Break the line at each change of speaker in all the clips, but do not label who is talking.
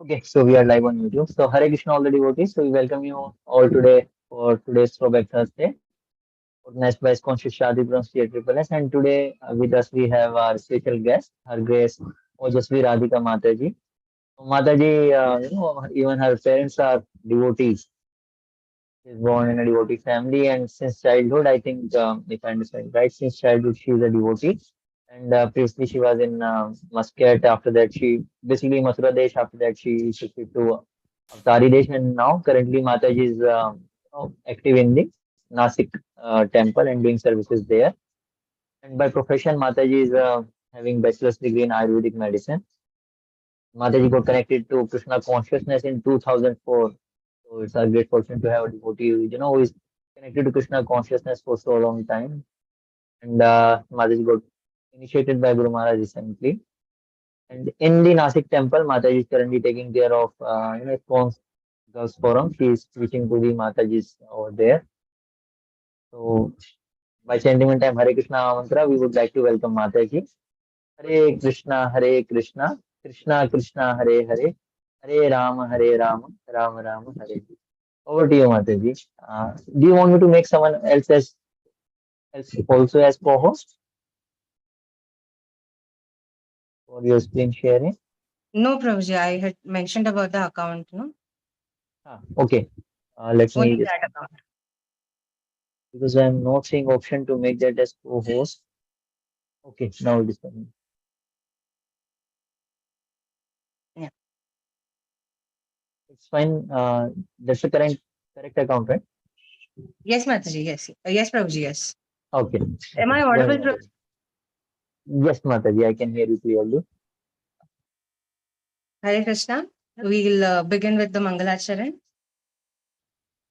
Okay, so we are live on YouTube. So Hare Krishna, all the devotees. So we welcome you all today for today's Throwback Thursday, organized by Iskcon Seshadripuram Triple S. And today with us we have our special guest, Her Grace Ojaswi Radhika Mataji. So Mataji, even her parents are devotees. She's born in a devotee family, and since childhood, I think, if I understand right, since childhood she is a devotee. And previously she was in Muscat. After that, she basically Mathura Desh. After that, she shifted to Avtari Desh, and now currently Mataji is active in the Nasik temple and doing services there. And by profession, Mataji is having bachelor's degree in Ayurvedic medicine. Mataji got connected to Krishna consciousness in 2004. So it's a great fortune to have a devotee, who is connected to Krishna consciousness for so long time. And Mataji got initiated by Guru Maharaj recently. And in the Nasik temple, Mataji is currently taking care of, ISKCON Girls Forum. She is preaching to the Matajis over there. So by chanting in time Hare Krishna mantra, we would like to welcome Mataji. Hare Krishna, Krishna Krishna, Hare Hare, Hare Rama, Rama Rama, Hare Hare. Over to you, Mataji. Do you want me to make someone else also as co-host for your screen sharing?
No, Prabhuji, I had mentioned about the account, no?
Okay. Let
Only
me just,
that account.
because I'm not seeing option to make that as co-host. Okay, now it is coming.
Yeah.
It's fine. That's the correct account, right?
Yes, Mataji, yes. Yes, Prabhuji, yes.
Okay.
Am
Okay.
I
Go
audible,
ahead,
Prabhuji?
Mataji. Yes, Mataji, I can hear you clearly.
Hare Krishna. We'll begin with the Mangalacharan.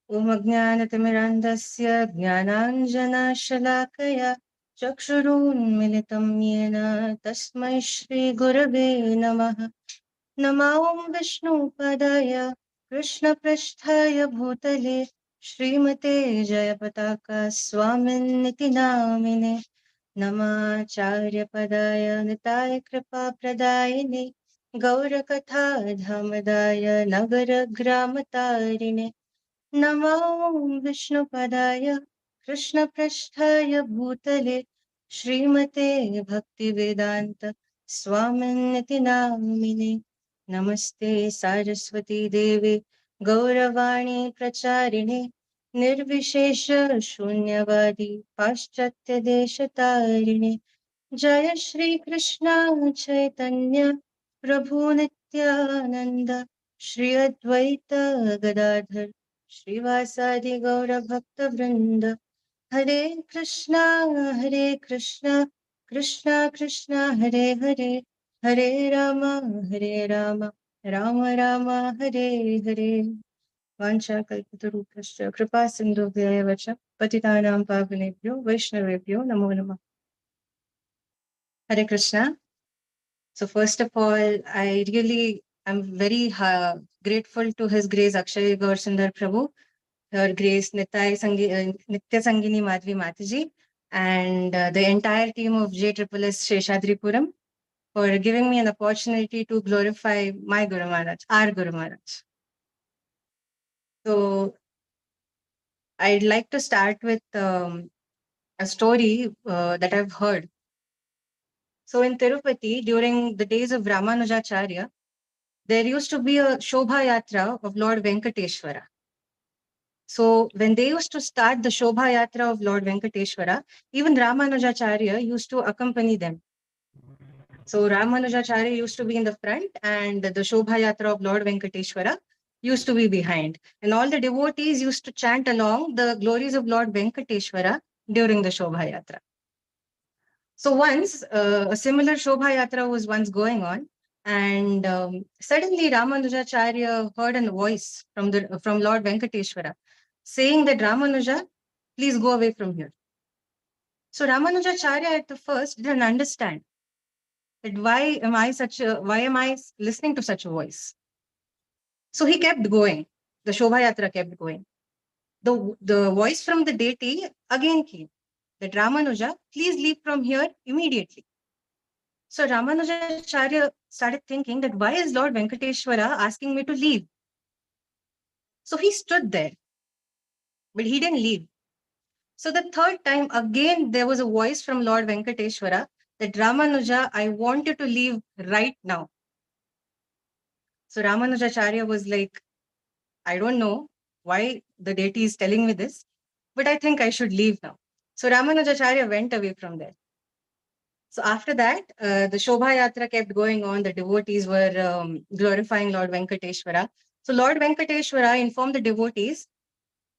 Om Ajnanatimirandasya Jnananjana Chakshurunmilitam Yena Tasmai Shri Gurave Namaha Namo Vishnu Padaya Krishna Prasthaya Bhutale Srimate Jayapataka Swaminiti Namine Namacharya Padaya Nitaya Kripa Pradayine Gaurakatha Dhamadaya Nagara Gramatarine Namo Vishnupadaya Krishna Prasthaya Bhutale Srimate Bhaktivedanta Swaminiti Namine Namaste Saraswati Devi Gauravani Pracharine Nirvishesha Shunyavadi Paschatya Deshatarine Jaya Shri Krishna Chaitanya Prabhu Nityananda Shri Advaita Gadadhar Srivasadi Gaura Bhakta Vrinda Hare Krishna Krishna Krishna Hare Hare Hare Rama Rama Rama Hare Hare Vancha kalpatarupascha kripa sindhubhyaya vacha patitanam pavanebhyo vaishnavebhyo namo namah. Hare Krishna. So first of all, I really am very grateful to His Grace Akshay Gaur Sundar Prabhu, Her Grace Nitya Sangini Madhvi Mataji, and the entire team of JSS Seshadripuram for giving me an opportunity to glorify my Guru Maharaj, our Guru Maharaj. So I'd like to start with a story that I've heard. So in Tirupati, during the days of Ramanujacharya, there used to be a Shobha Yatra of Lord Venkateshwara. So when they used to start the Shobha Yatra of Lord Venkateshwara, even Ramanujacharya used to accompany them. So Ramanujacharya used to be in the front and the Shobha Yatra of Lord Venkateshwara used to be behind. And all the devotees used to chant along the glories of Lord Venkateshwara during the Shobha Yatra. So once a similar Shobha Yatra was once going on, and suddenly Ramanujacharya heard a voice from Lord Venkateshwara saying that Ramanuja, please go away from here. So Ramanujacharya at the first didn't understand that why am I listening to such a voice? So he kept going. The Shobha Yatra kept going. The voice from the deity again came that Ramanuja, please leave from here immediately. So Ramanujacharya started thinking that why is Lord Venkateshwara asking me to leave? So he stood there, but he didn't leave. So the third time, again, there was a voice from Lord Venkateshwara that Ramanuja, I want you to leave right now. So Ramanujacharya was like, I don't know why the deity is telling me this, but I think I should leave now. So Ramanujacharya went away from there. So after that, the Shobha Yatra kept going on. The devotees were glorifying Lord Venkateshwara. So Lord Venkateshwara informed the devotees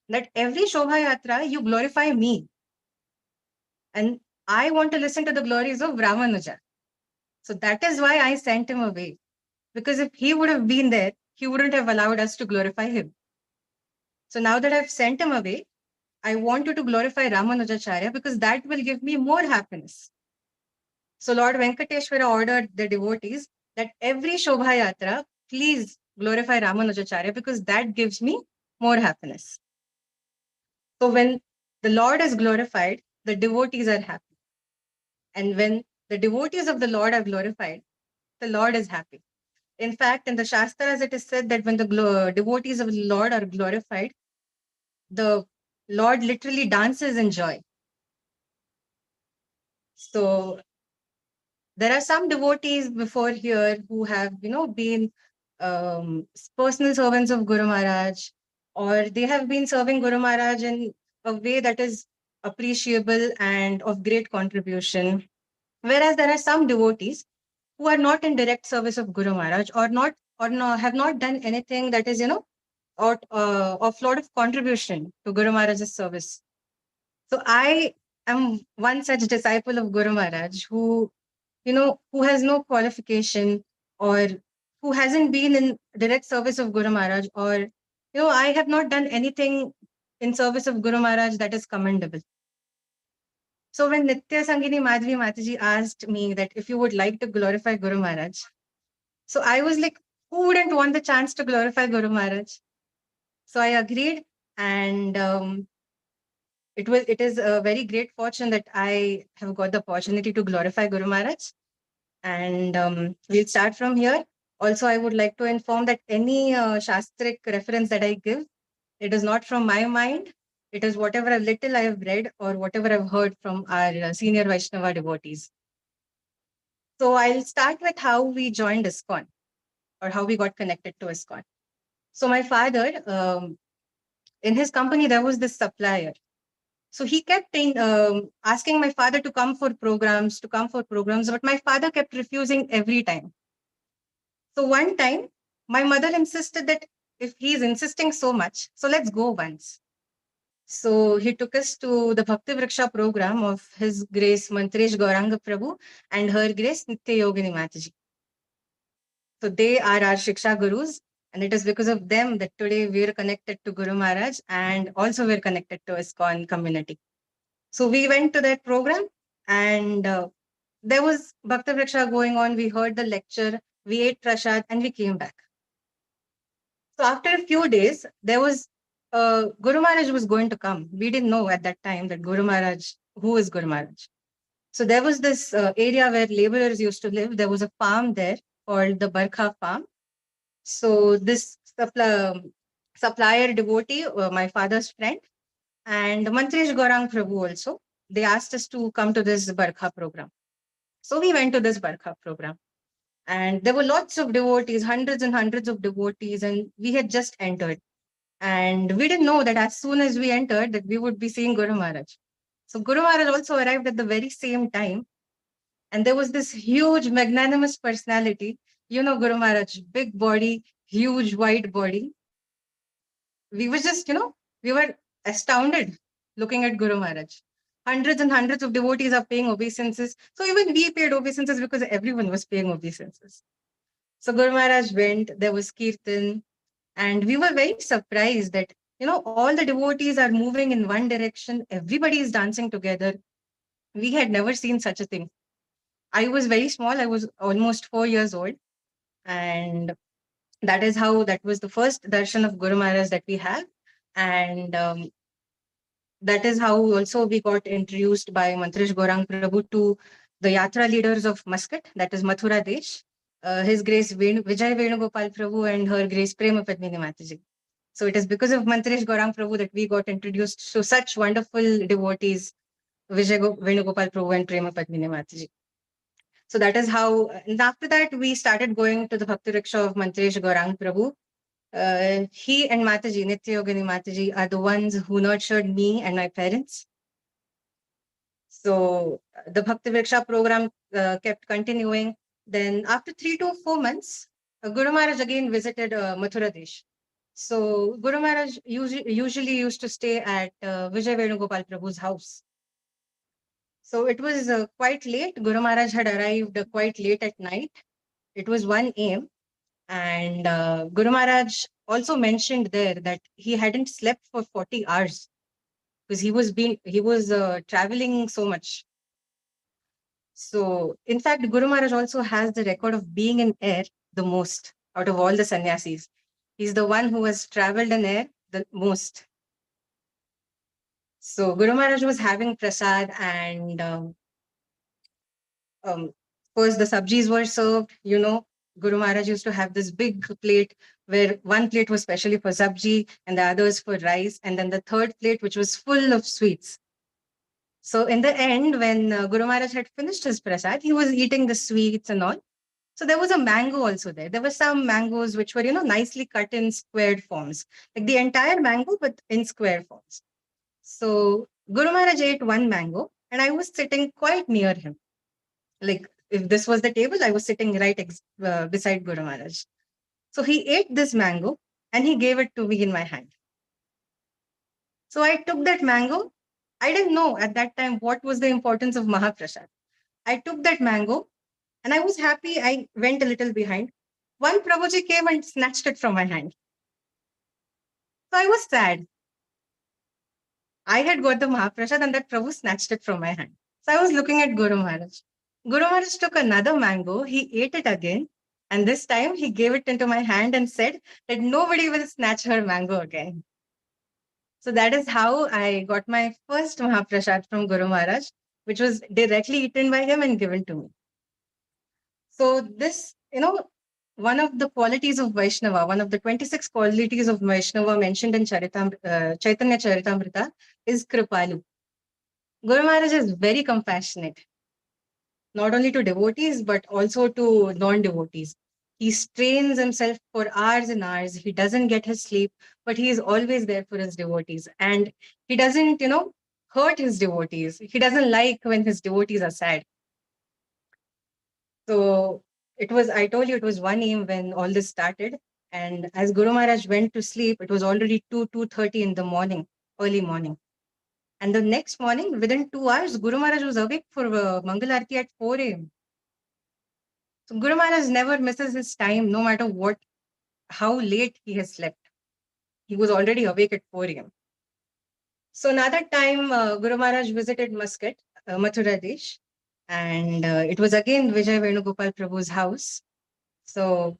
that every Shobha Yatra, you glorify me. And I want to listen to the glories of Ramanuja. So that is why I sent him away. Because if he would have been there, he wouldn't have allowed us to glorify him. So now that I've sent him away, I want you to glorify Ramanujacharya because that will give me more happiness. So Lord Venkateshwara ordered the devotees that every Shobha Yatra, please glorify Ramanujacharya because that gives me more happiness. So when the Lord is glorified, the devotees are happy. And when the devotees of the Lord are glorified, the Lord is happy. In fact, in the Shastras, it is said that when the devotees of the Lord are glorified, the Lord literally dances in joy. So there are some devotees before here who have, been personal servants of Guru Maharaj, or they have been serving Guru Maharaj in a way that is appreciable and of great contribution. Whereas there are some devotees who are not in direct service of Guru Maharaj or not or no, have not done anything that is, or of lot of contribution to Guru Maharaj's service. So I am one such disciple of Guru Maharaj who has no qualification or who hasn't been in direct service of Guru Maharaj, or, I have not done anything in service of Guru Maharaj that is commendable. So when Nitya Sangini Madhvi Mataji asked me that if you would like to glorify Guru Maharaj, so I was like, who wouldn't want the chance to glorify Guru Maharaj? So I agreed, and it is a very great fortune that I have got the opportunity to glorify Guru Maharaj. And we'll start from here. Also, I would like to inform that any Shastric reference that I give, it is not from my mind. It is whatever little I have read or whatever I've heard from our senior Vaishnava devotees. So I'll start with how we joined ISKCON or how we got connected to ISKCON. So my father, in his company, there was this supplier. So he kept asking my father to come for programs, but my father kept refusing every time. So one time, my mother insisted that if he's insisting so much, so let's go once. So he took us to the Bhakti Vriksha program of His Grace Mantresh Gauranga Prabhu and Her Grace Nitya Yogini Mataji. So they are our Shiksha Gurus, and it is because of them that today we're connected to Guru Maharaj and also we're connected to ISKCON community. So we went to that program and there was Bhakti Vriksha going on. We heard the lecture, we ate prasad and we came back. So after a few days, there was Guru Maharaj was going to come. We didn't know at that time that Guru Maharaj, who is Guru Maharaj. So there was this area where laborers used to live. There was a farm there called the Barkha farm. So this supplier devotee, my father's friend, and Mantresh Gaurang Prabhu also, they asked us to come to this Barkha program. So we went to this Barkha program. And there were lots of devotees, hundreds and hundreds of devotees, and we had just entered. And we didn't know that as soon as we entered, that we would be seeing Guru Maharaj. So Guru Maharaj also arrived at the very same time. And there was this huge, magnanimous personality. Guru Maharaj, big body, huge white body. We were just, we were astounded looking at Guru Maharaj. Hundreds and hundreds of devotees are paying obeisances. So even we paid obeisances because everyone was paying obeisances. So Guru Maharaj went, there was Kirtan, and we were very surprised that, all the devotees are moving in one direction. Everybody is dancing together. We had never seen such a thing. I was very small. I was almost 4 years old. And that was the first darshan of Guru Maharaj that we have. And that is how also we got introduced by Mantresh Gaurang Prabhu to the Yatra leaders of Muscat, that is Mathura Desh, His Grace Vijay Venugopal Prabhu and Her Grace Prema Padmini Mataji. So it is because of Mantresh Gaurang Prabhu that we got introduced to such wonderful devotees, Vijay Venugopal Prabhu and Prema Padmini Mataji. So that is how, and after that, we started going to the Bhakti Rickshaw of Mantresh Gaurang Prabhu. He and Mataji, Nitya Yogini Mataji, are the ones who nurtured me and my parents. So the Bhakti Vriksha program kept continuing. Then after 3 to 4 months, Guru Maharaj again visited Mathura Desh. So Guru Maharaj usually used to stay at Vijay Venugopal Prabhu's house. So it was quite late. Guru Maharaj had arrived quite late at night. It was 1 a.m. And Guru Maharaj also mentioned there that he hadn't slept for 40 hours because he was traveling so much. So, in fact, Guru Maharaj also has the record of being in air the most out of all the sannyasis. He's the one who has traveled in air the most. So, Guru Maharaj was having prasad, and first the sabjis were served. Guru Maharaj used to have this big plate where one plate was specially for sabji and the others for rice, and then the third plate, which was full of sweets. So in the end, when Guru Maharaj had finished his prasad, he was eating the sweets and all. So there was a mango also there. There were some mangoes which were, nicely cut in squared forms, like the entire mango, but in square forms. So Guru Maharaj ate one mango, and I was sitting quite near him. Like if this was the table, I was sitting right beside Guru Maharaj. So he ate this mango, and he gave it to me in my hand. So I took that mango. I didn't know at that time what was the importance of Mahaprasad. I took that mango and I was happy. I went a little behind. One Prabhuji came and snatched it from my hand. So I was sad. I had got the Mahaprasad and that Prabhu snatched it from my hand. So I was looking at Guru Maharaj. Guru Maharaj took another mango. He ate it again. And this time he gave it into my hand and said that nobody will snatch her mango again. So that is how I got my first Mahaprasad from Guru Maharaj, which was directly eaten by him and given to me. So this, one of the qualities of Vaishnava, one of the 26 qualities of Vaishnava mentioned in Chaitanya Charitamrita is Kripalu. Guru Maharaj is very compassionate, not only to devotees, but also to non-devotees. He strains himself for hours and hours. He doesn't get his sleep, but he is always there for his devotees. And he doesn't, hurt his devotees. He doesn't like when his devotees are sad. So I told you, it was 1 a.m. when all this started. And as Guru Maharaj went to sleep, it was already 2:30 in the morning, early morning. And the next morning, within 2 hours, Guru Maharaj was awake for Mangal Aarti at 4 a.m. So Guru Maharaj never misses his time, no matter how late he has slept. He was already awake at 4 a.m. So another time, Guru Maharaj visited Muscat, Mathura Desh, and it was again Vijay Venugopal Prabhu's house. So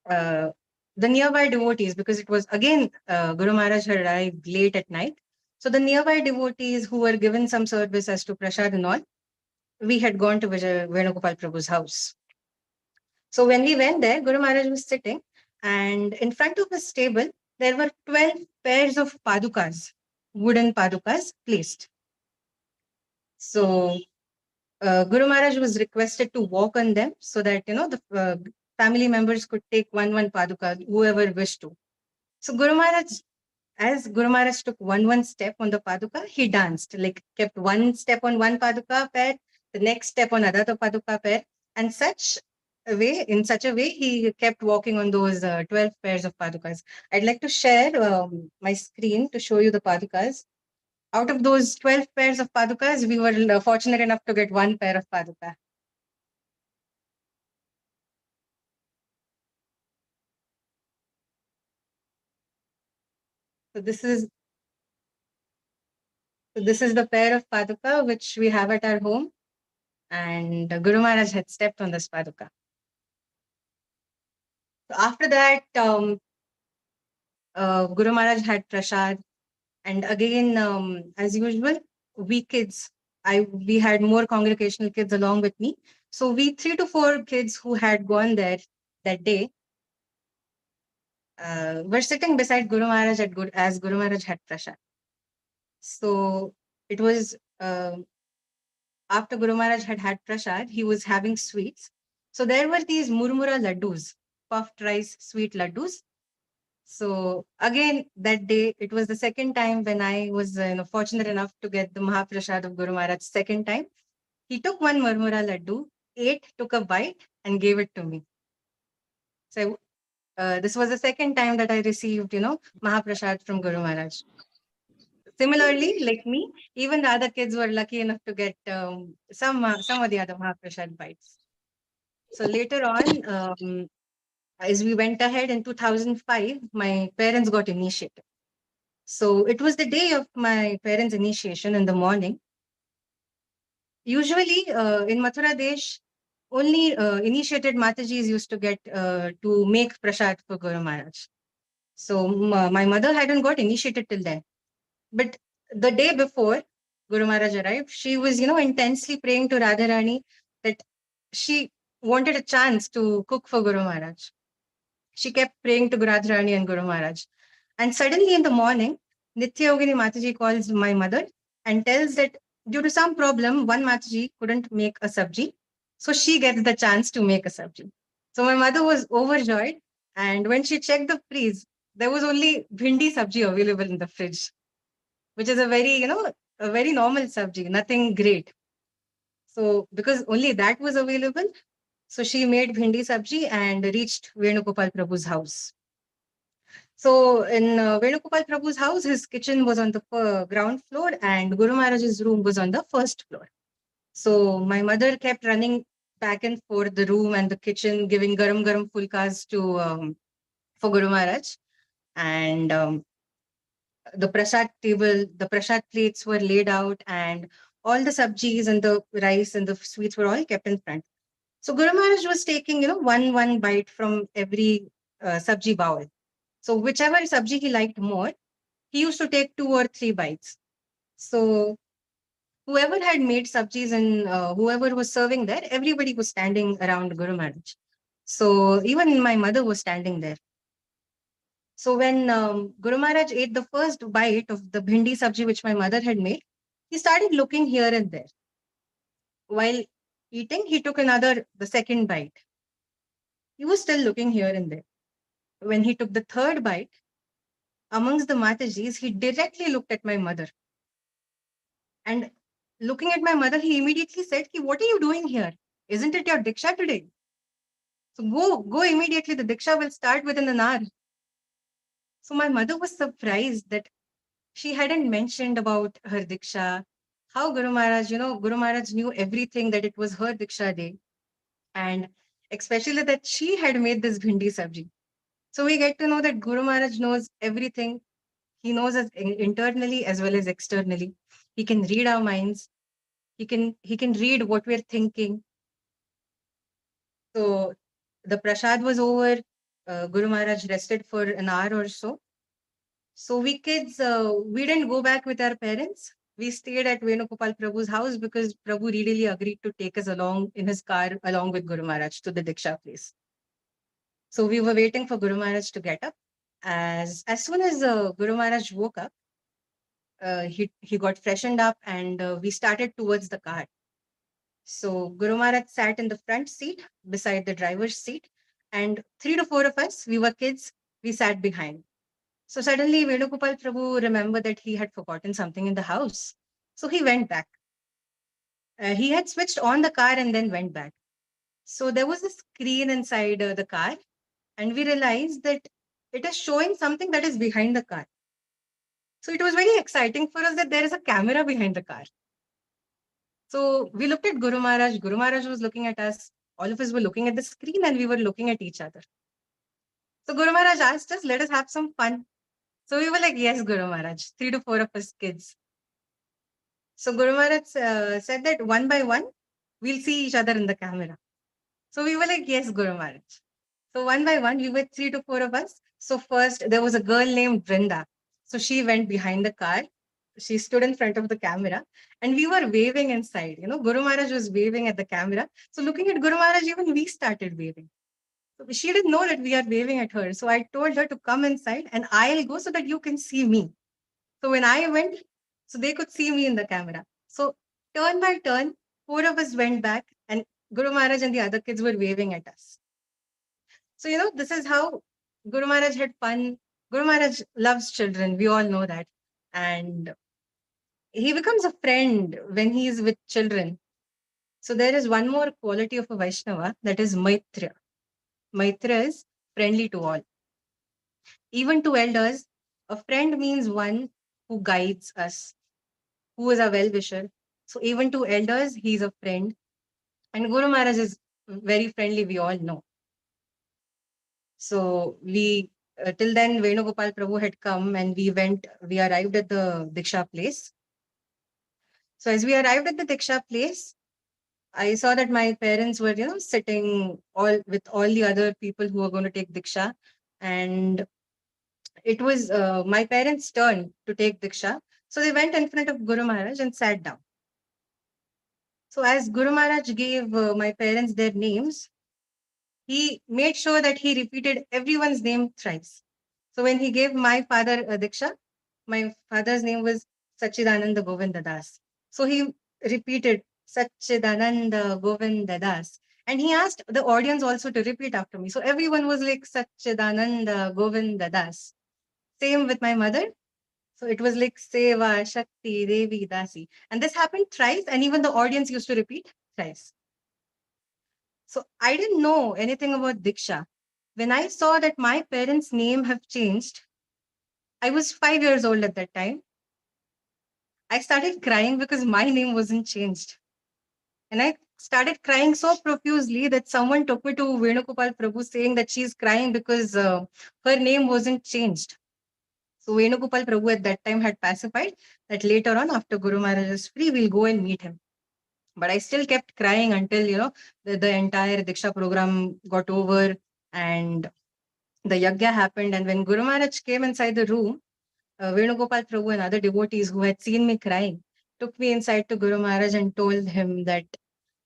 the nearby devotees, because it was again Guru Maharaj had arrived late at night. So the nearby devotees who were given some service as to prasad and all, we had gone to Vijay Venugopal Prabhu's house. So when we went there, Guru Maharaj was sitting, and in front of his table, there were 12 pairs of padukas, wooden padukas placed. So Guru Maharaj was requested to walk on them so that, the family members could take one paduka, whoever wished to. So as Guru Maharaj took one step on the paduka, he danced, like kept one step on one paduka pair, the next step on another paduka pair, and in such a way, he kept walking on those 12 pairs of padukas. I'd like to share my screen to show you the padukas. Out of those 12 pairs of padukas, we were fortunate enough to get one pair of paduka. So this is the pair of paduka which we have at our home, and Guru Maharaj had stepped on this paduka. So after that, Guru Maharaj had prasad, and again, as usual, we kids we had more congregational kids along with me. So we 3 to 4 kids who had gone there that day were sitting beside Guru Maharaj as Guru Maharaj had prasad. So it was after Guru Maharaj had prasad, he was having sweets. So there were these murmura laddus, puffed rice sweet laddus. So again, that day, it was the second time when I was fortunate enough to get the Mahaprasad of Guru Maharaj second time. He took one murmura laddu, ate, took a bite, and gave it to me. So this was the second time that I received, Mahaprasad from Guru Maharaj. Similarly, like me, even the other kids were lucky enough to get some of the other Mahaprasad bites. So later on, as we went ahead in 2005, my parents got initiated. So it was the day of my parents' initiation in the morning. Usually in Mathura Desh, only initiated Matajis used to get to make prasad for Guru Maharaj. So my mother hadn't got initiated till then. But the day before Guru Maharaj arrived, she was, intensely praying to Radharani that she wanted a chance to cook for Guru Maharaj. She kept praying to Radharani and Guru Maharaj. And suddenly in the morning, Nitya Yogini Mataji calls my mother and tells that due to some problem, one Mataji couldn't make a sabji. So she gets the chance to make a sabji. So my mother was overjoyed. And when she checked the freeze, there was only bhindi sabji available in the fridge, which is a very normal sabji, nothing great. So because only that was available, so she made bhindi sabji and reached Venugopal Prabhu's house. So in Venugopal Prabhu's house, his kitchen was on the ground floor and Guru Maharaj's room was on the first floor. So my mother kept running back and forth the room and the kitchen, giving garam garam fulkas to for Guru Maharaj. And the prasad table, the prasad plates were laid out, and all the sabjis and the rice and the sweets were all kept in front. So Guru Maharaj was taking, one bite from every sabji bowl. So whichever sabji he liked more, he used to take 2 or 3 bites. So whoever had made sabjis and whoever was serving there, everybody was standing around Guru Maharaj. So even my mother was standing there. So when Guru Maharaj ate the first bite of the bhindi sabji which my mother had made, he started looking here and there. While eating, he took the second bite. He was still looking here and there. When he took the third bite, amongst the Matajis, he directly looked at my mother. And looking at my mother, he immediately said, "What are you doing here? Isn't it your Diksha today? So go immediately. The Diksha will start within an hour." So my mother was surprised that she hadn't mentioned about her Diksha, how Guru Maharaj knew everything, that it was her Diksha day. And especially that she had made this bhindi sabji. So we get to know that Guru Maharaj knows everything. He knows us internally as well as externally. He can read our minds. He can read what we're thinking. So the prasad was over. Guru Maharaj rested for an hour or so. So we kids, we didn't go back with our parents. We stayed at Venugopal Prabhu's house because Prabhu readily agreed to take us along in his car along with Guru Maharaj to the Diksha place. So we were waiting for Guru Maharaj to get up. As soon as Guru Maharaj woke up, he got freshened up and we started towards the car. So Guru Maharaj sat in the front seat beside the driver's seat, and 3 to 4 of us, we were kids, we sat behind. So suddenly Venugopal Prabhu remembered that he had forgotten something in the house. So he went back. He had switched on the car and then went back. So there was a screen inside the car, and we realized that it is showing something that is behind the car. So it was very exciting for us that there is a camera behind the car. So we looked at Guru Maharaj. Guru Maharaj was looking at us. All of us were looking at the screen and we were looking at each other. So Guru Maharaj asked us, "Let us have some fun." So we were like, "Yes, Guru Maharaj," 3 to 4 of us kids. So Guru Maharaj said that one by one, we'll see each other in the camera. So we were like, "Yes, Guru Maharaj." So one by one, we were 3 to 4 of us. So first, there was a girl named Brinda. So she went behind the car. she stood in front of the camera and we were waving inside. Guru Maharaj was waving at the camera. So looking at Guru Maharaj, even we started waving. So she didn't know that we are waving at her. So I told her to come inside and I'll go so that you can see me. So when I went, so they could see me in the camera. So turn by turn, four of us went back and Guru Maharaj and the other kids were waving at us. So, this is how Guru Maharaj had fun. Guru Maharaj loves children. We all know that. And he becomes a friend when he is with children. So there is one more quality of a Vaishnava, that is Maitra. Maitra is friendly to all. Even to elders, a friend means one who guides us, who is a well-wisher. So even to elders, he's a friend. And Guru Maharaj is very friendly, we all know. So we, till then, Venugopal Prabhu had come and we arrived at the Diksha place. So as we arrived at the Diksha place, I saw that my parents were, sitting with all the other people who were going to take Diksha. And it was my parents' turn to take Diksha. So they went in front of Guru Maharaj and sat down. So as Guru Maharaj gave my parents their names, he made sure that he repeated everyone's name thrice. So when he gave my father Diksha, my father's name was Saccidananda Govinda Das. So he repeated Saccidananda Govinda Das. And he asked the audience also to repeat after me. So everyone was like Saccidananda Govinda Das. Same with my mother. So it was like Seva, Shakti, Devi, Dasi. And this happened thrice, and even the audience used to repeat thrice. So I didn't know anything about Diksha. When I saw that my parents' name have changed, I was 5 years old at that time. I started crying because my name wasn't changed. And I started crying so profusely that someone took me to Venugopal Prabhu saying that she's crying because her name wasn't changed. So Venugopal Prabhu at that time had pacified that later on, after Guru Maharaj is free, we'll go and meet him. But I still kept crying until, the entire Diksha program got over and the yajna happened. And when Guru Maharaj came inside the room, Venugopal Prabhu and other devotees who had seen me crying took me inside to Guru Maharaj and told him that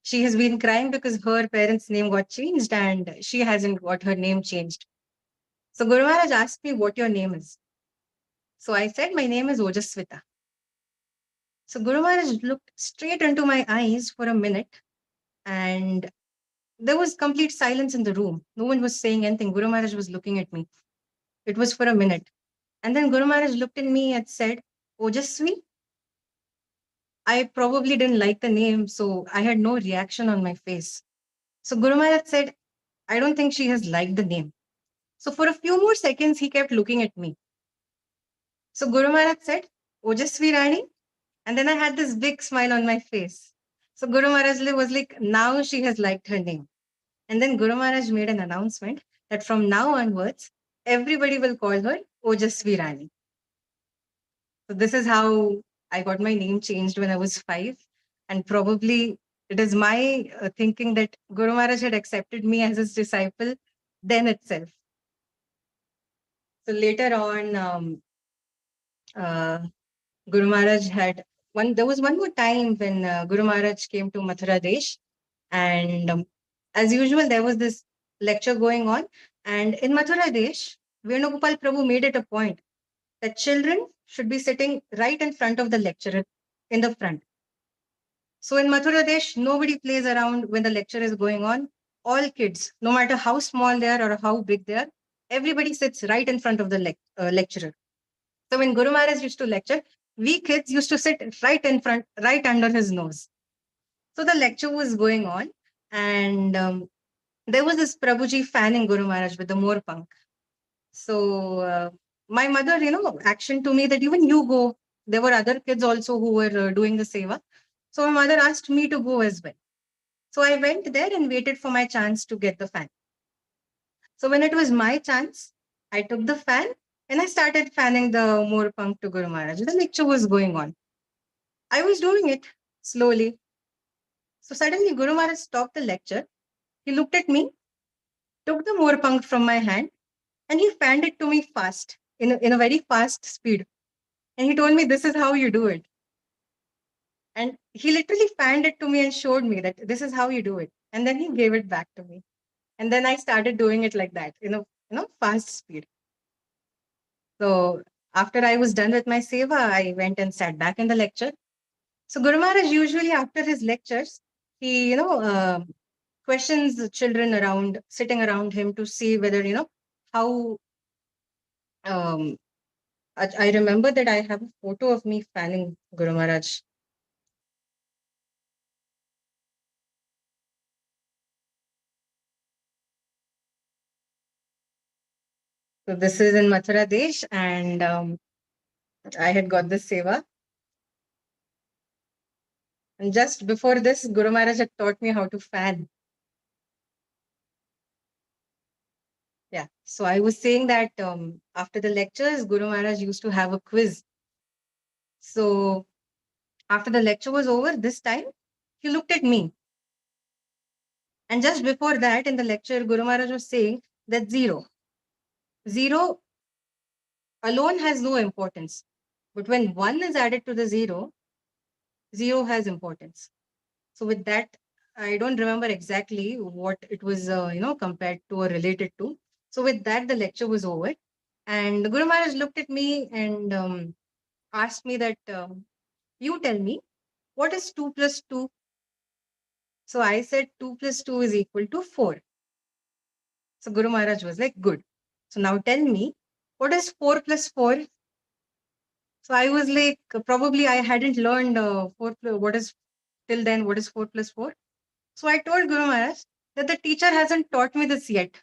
she has been crying because her parents' name got changed and she hasn't got her name changed. So Guru Maharaj asked me what your name is. So I said, my name is Ojaswita. So Guru Maharaj looked straight into my eyes for a minute and there was complete silence in the room. No one was saying anything. Guru Maharaj was looking at me. It was for a minute. And then Guru Maharaj looked at me and said, Ojaswi? I probably didn't like the name, so I had no reaction on my face. So Guru Maharaj said, I don't think she has liked the name. So for a few more seconds, he kept looking at me. So Guru Maharaj said, Ojaswi Rani? And then I had this big smile on my face. So Guru Maharaj was like, now she has liked her name. And then Guru Maharaj made an announcement that from now onwards, everybody will call her Ojaswi Rani. So this is how I got my name changed when I was 5. And probably it is my thinking that Guru Maharaj had accepted me as his disciple then itself. So later on, Guru Maharaj there was one more time when Guru Maharaj came to Mathura Desh. And as usual, there was this lecture going on. And in Mathura Desh, Venugopal Prabhu made it a point that children should be sitting right in front of the lecturer in the front. So in Mathura Desh, nobody plays around when the lecture is going on. All kids, no matter how small they are or how big they are, everybody sits right in front of the lecturer. So when Guru Maharaj used to lecture, we kids used to sit right in front, right under his nose. So the lecture was going on and there was this Prabhuji fanning Guru Maharaj with the more punk. So my mother, actioned to me that even you go. There were other kids also who were doing the seva. So my mother asked me to go as well. So I went there and waited for my chance to get the fan. So when it was my chance, I took the fan and I started fanning the more punk to Guru Maharaj. The lecture was going on. I was doing it slowly. So suddenly Guru Maharaj stopped the lecture. He looked at me, took the more punk from my hand, and he fanned it to me fast, in a very fast speed. And he told me, this is how you do it. And he literally fanned it to me and showed me that this is how you do it. And then he gave it back to me. And then I started doing it like that, fast speed. So after I was done with my seva, I went and sat back in the lecture. So Guru Maharaj usually after his lectures, he, questions the children around, sitting around him to see whether, how, um, I remember that I have a photo of me fanning Guru Maharaj. So this is in Mathura Desh, and I had got this seva. And just before this, Guru Maharaj had taught me how to fan. Yeah. So I was saying that after the lectures, Guru Maharaj used to have a quiz. So after the lecture was over, this time he looked at me. And just before that, in the lecture, Guru Maharaj was saying that zero alone has no importance. But when one is added to the zero has importance. So with that, I don't remember exactly what it was, compared to or related to. So with that, the lecture was over. And Guru Maharaj looked at me and asked me that, you tell me, what is 2 plus 2? So I said 2 plus 2 is equal to 4. So Guru Maharaj was like, good. So now tell me, what is 4 plus 4? So I was like, probably I hadn't learned what is till then, what is 4 plus 4? So I told Guru Maharaj that the teacher hasn't taught me this yet.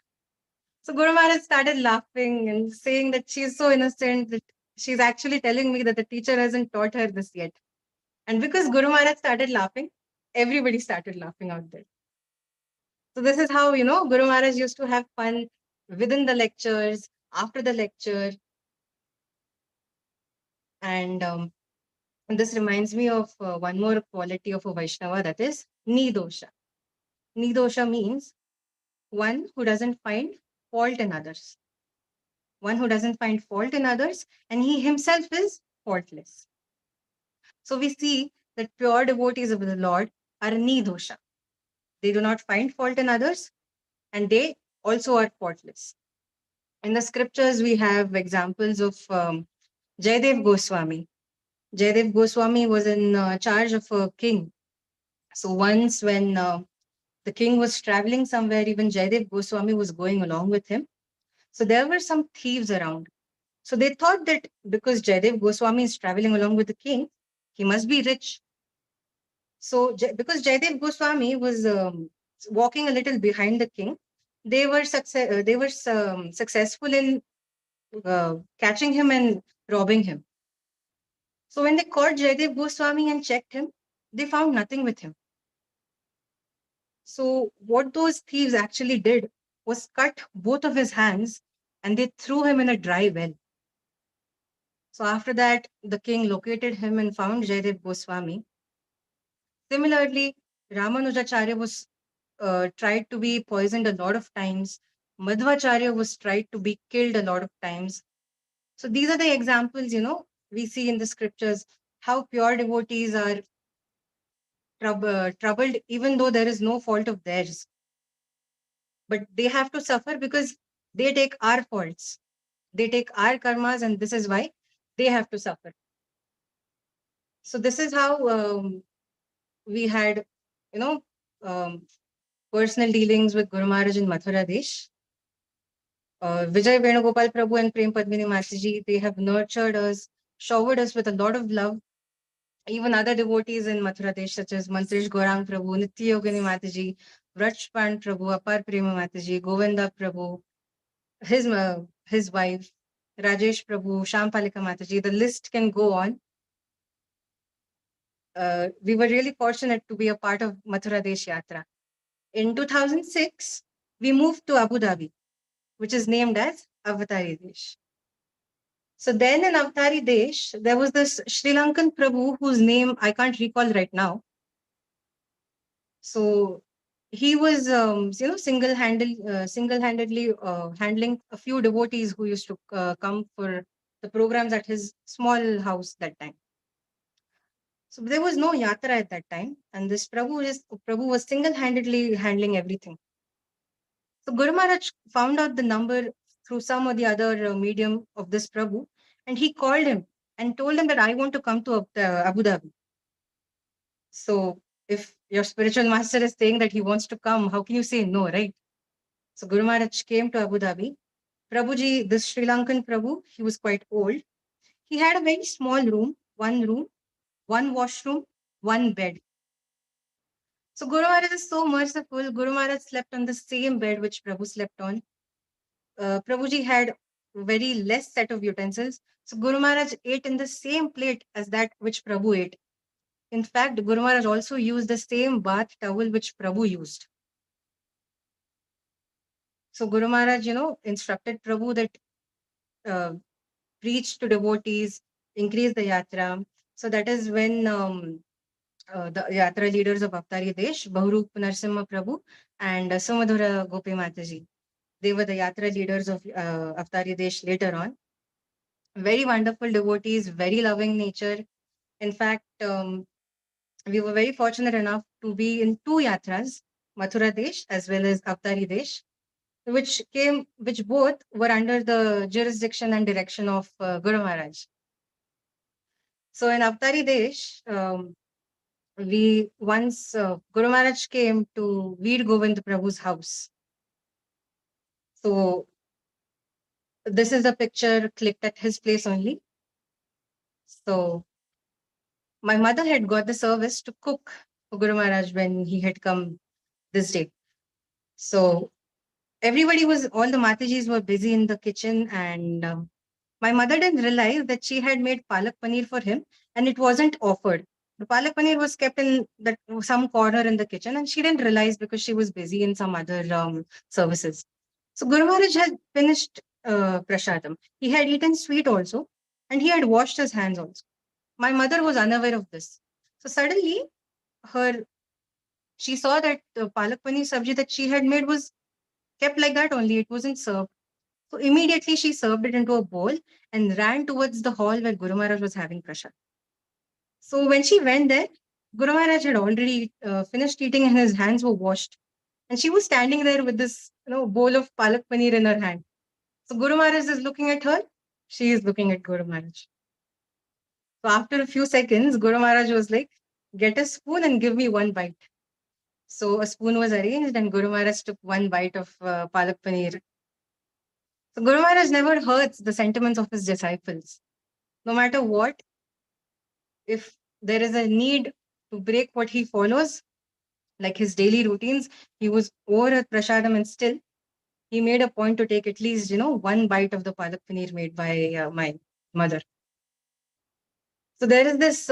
So Guru Maharaj started laughing and saying that she's so innocent that she's actually telling me that the teacher hasn't taught her this yet. And because Guru Maharaj started laughing, everybody started laughing out there. So this is how, Guru Maharaj used to have fun within the lectures, after the lecture. And this reminds me of one more quality of a Vaishnava, that is Nidosha. Nidosha means one who doesn't find fault in others. One who doesn't find fault in others, and he himself is faultless. So we see that pure devotees of the Lord are Nidosha. They do not find fault in others, and they also are faultless. In the scriptures, we have examples of Jayadev Goswami. Jayadev Goswami was in charge of a king. So once when the king was traveling somewhere, even Jayadev Goswami was going along with him. So there were some thieves around. So they thought that because Jayadev Goswami is traveling along with the king, he must be rich. So because Jayadev Goswami was walking a little behind the king, they were successful in catching him and robbing him. So when they caught Jayadev Goswami and checked him, they found nothing with him. So what those thieves actually did was cut both of his hands and they threw him in a dry well. So after that, the king located him and found Jayadev Goswami. Similarly, Ramanujacharya was tried to be poisoned a lot of times. Madhvacharya was tried to be killed a lot of times. So these are the examples, we see in the scriptures how pure devotees are troubled even though there is no fault of theirs. But they have to suffer because they take our faults. They take our karmas, and this is why they have to suffer. So this is how we had, you know, um, personal dealings with Guru Maharaj in Mathura Desh. Vijay Venugopal Prabhu and Prem Padmini Mataji, they have nurtured us, showered us with a lot of love. Even other devotees in Mathura Desh, such as Mantrish Gaurang Prabhu, Nitya Yogini Mataji, Vrachpan Prabhu, Apar Prema Mataji, Govinda Prabhu, his wife, Rajesh Prabhu, Shampalika Mataji, the list can go on. We were really fortunate to be a part of Mathura Desh Yatra. In 2006, we moved to Abu Dhabi, which is named as Avatari Desh. So then in Avatari Desh, there was this Sri Lankan Prabhu whose name I can't recall right now. So he was, single-handedly handling a few devotees who used to come for the programs at his small house that time. So there was no yatra at that time, and this Prabhu was single-handedly handling everything. So Guru Maharaj found out the number through some or the other medium of this Prabhu, and he called him and told him that I want to come to Abu Dhabi. So if your spiritual master is saying that he wants to come, how can you say no, right? So Guru Maharaj came to Abu Dhabi. Prabhuji, this Sri Lankan Prabhu, he was quite old. He had a very small room, one washroom, one bed. So Guru Maharaj is so merciful. Guru Maharaj slept on the same bed which Prabhu slept on. Prabhuji had very less set of utensils. So Guru Maharaj ate in the same plate as that which Prabhu ate. In fact, Guru Maharaj also used the same bath towel which Prabhu used. So Guru Maharaj, instructed Prabhu that preach to devotees, increase the yatra. So that is when the yatra leaders of Avtari Desh, Bahurup Narsimha Prabhu and Sumadhura Gopi Mataji, they were the yatra leaders of Avtari Desh later on. Very wonderful devotees, very loving nature. In fact, we were very fortunate enough to be in two yatras, Mathura Desh as well as Avtari Desh, which both were under the jurisdiction and direction of Guru Maharaj. So in Avtari Desh, Guru Maharaj came to Veer Govinda Prabhu's house. So this is a picture clicked at his place only. So my mother had got the service to cook for Guru Maharaj when he had come this day. So all the Matajis were busy in the kitchen, and my mother didn't realize that she had made palak paneer for him and it wasn't offered. The palak paneer was kept in some corner in the kitchen, and she didn't realize because she was busy in some other services. So Guru Maharaj had finished prasadam. He had eaten sweet also, and he had washed his hands also. My mother was unaware of this. So suddenly, she saw that the palak paneer sabji that she had made was kept like that only. It wasn't served. So immediately she served it into a bowl and ran towards the hall where Guru Maharaj was having prasad. So when she went there, Guru Maharaj had already finished eating and his hands were washed. And she was standing there with this bowl of palak paneer in her hand. So Guru Maharaj is looking at her. She is looking at Guru Maharaj. So after a few seconds, Guru Maharaj was like, get a spoon and give me one bite. So a spoon was arranged and Guru Maharaj took one bite of palak paneer. So Guru Maharaj never hurts the sentiments of his disciples. No matter what, if there is a need to break what he follows, like his daily routines, he was over at prasadam and still he made a point to take at least, one bite of the palak paneer made by my mother. So there is this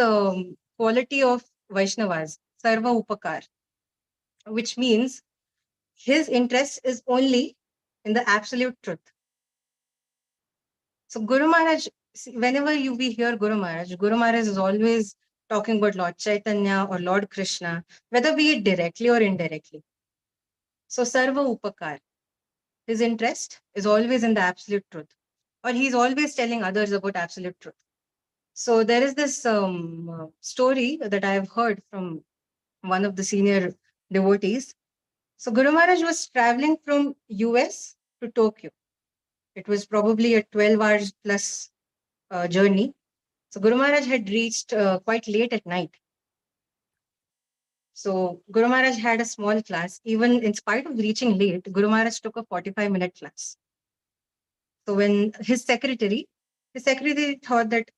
quality of Vaishnavas, Sarva Upakar, which means his interest is only in the absolute truth. So Guru Maharaj, whenever we hear Guru Maharaj is always talking about Lord Chaitanya or Lord Krishna, whether be it directly or indirectly. So Sarva Upakar, his interest is always in the absolute truth, or he's always telling others about absolute truth. So there is this story that I have heard from one of the senior devotees. So Guru Maharaj was traveling from US to Tokyo. It was probably a 12 hours plus journey. So Guru Maharaj had reached quite late at night. So Guru Maharaj had a small class. Even in spite of reaching late, Guru Maharaj took a 45-minute class. So when his secretary thought that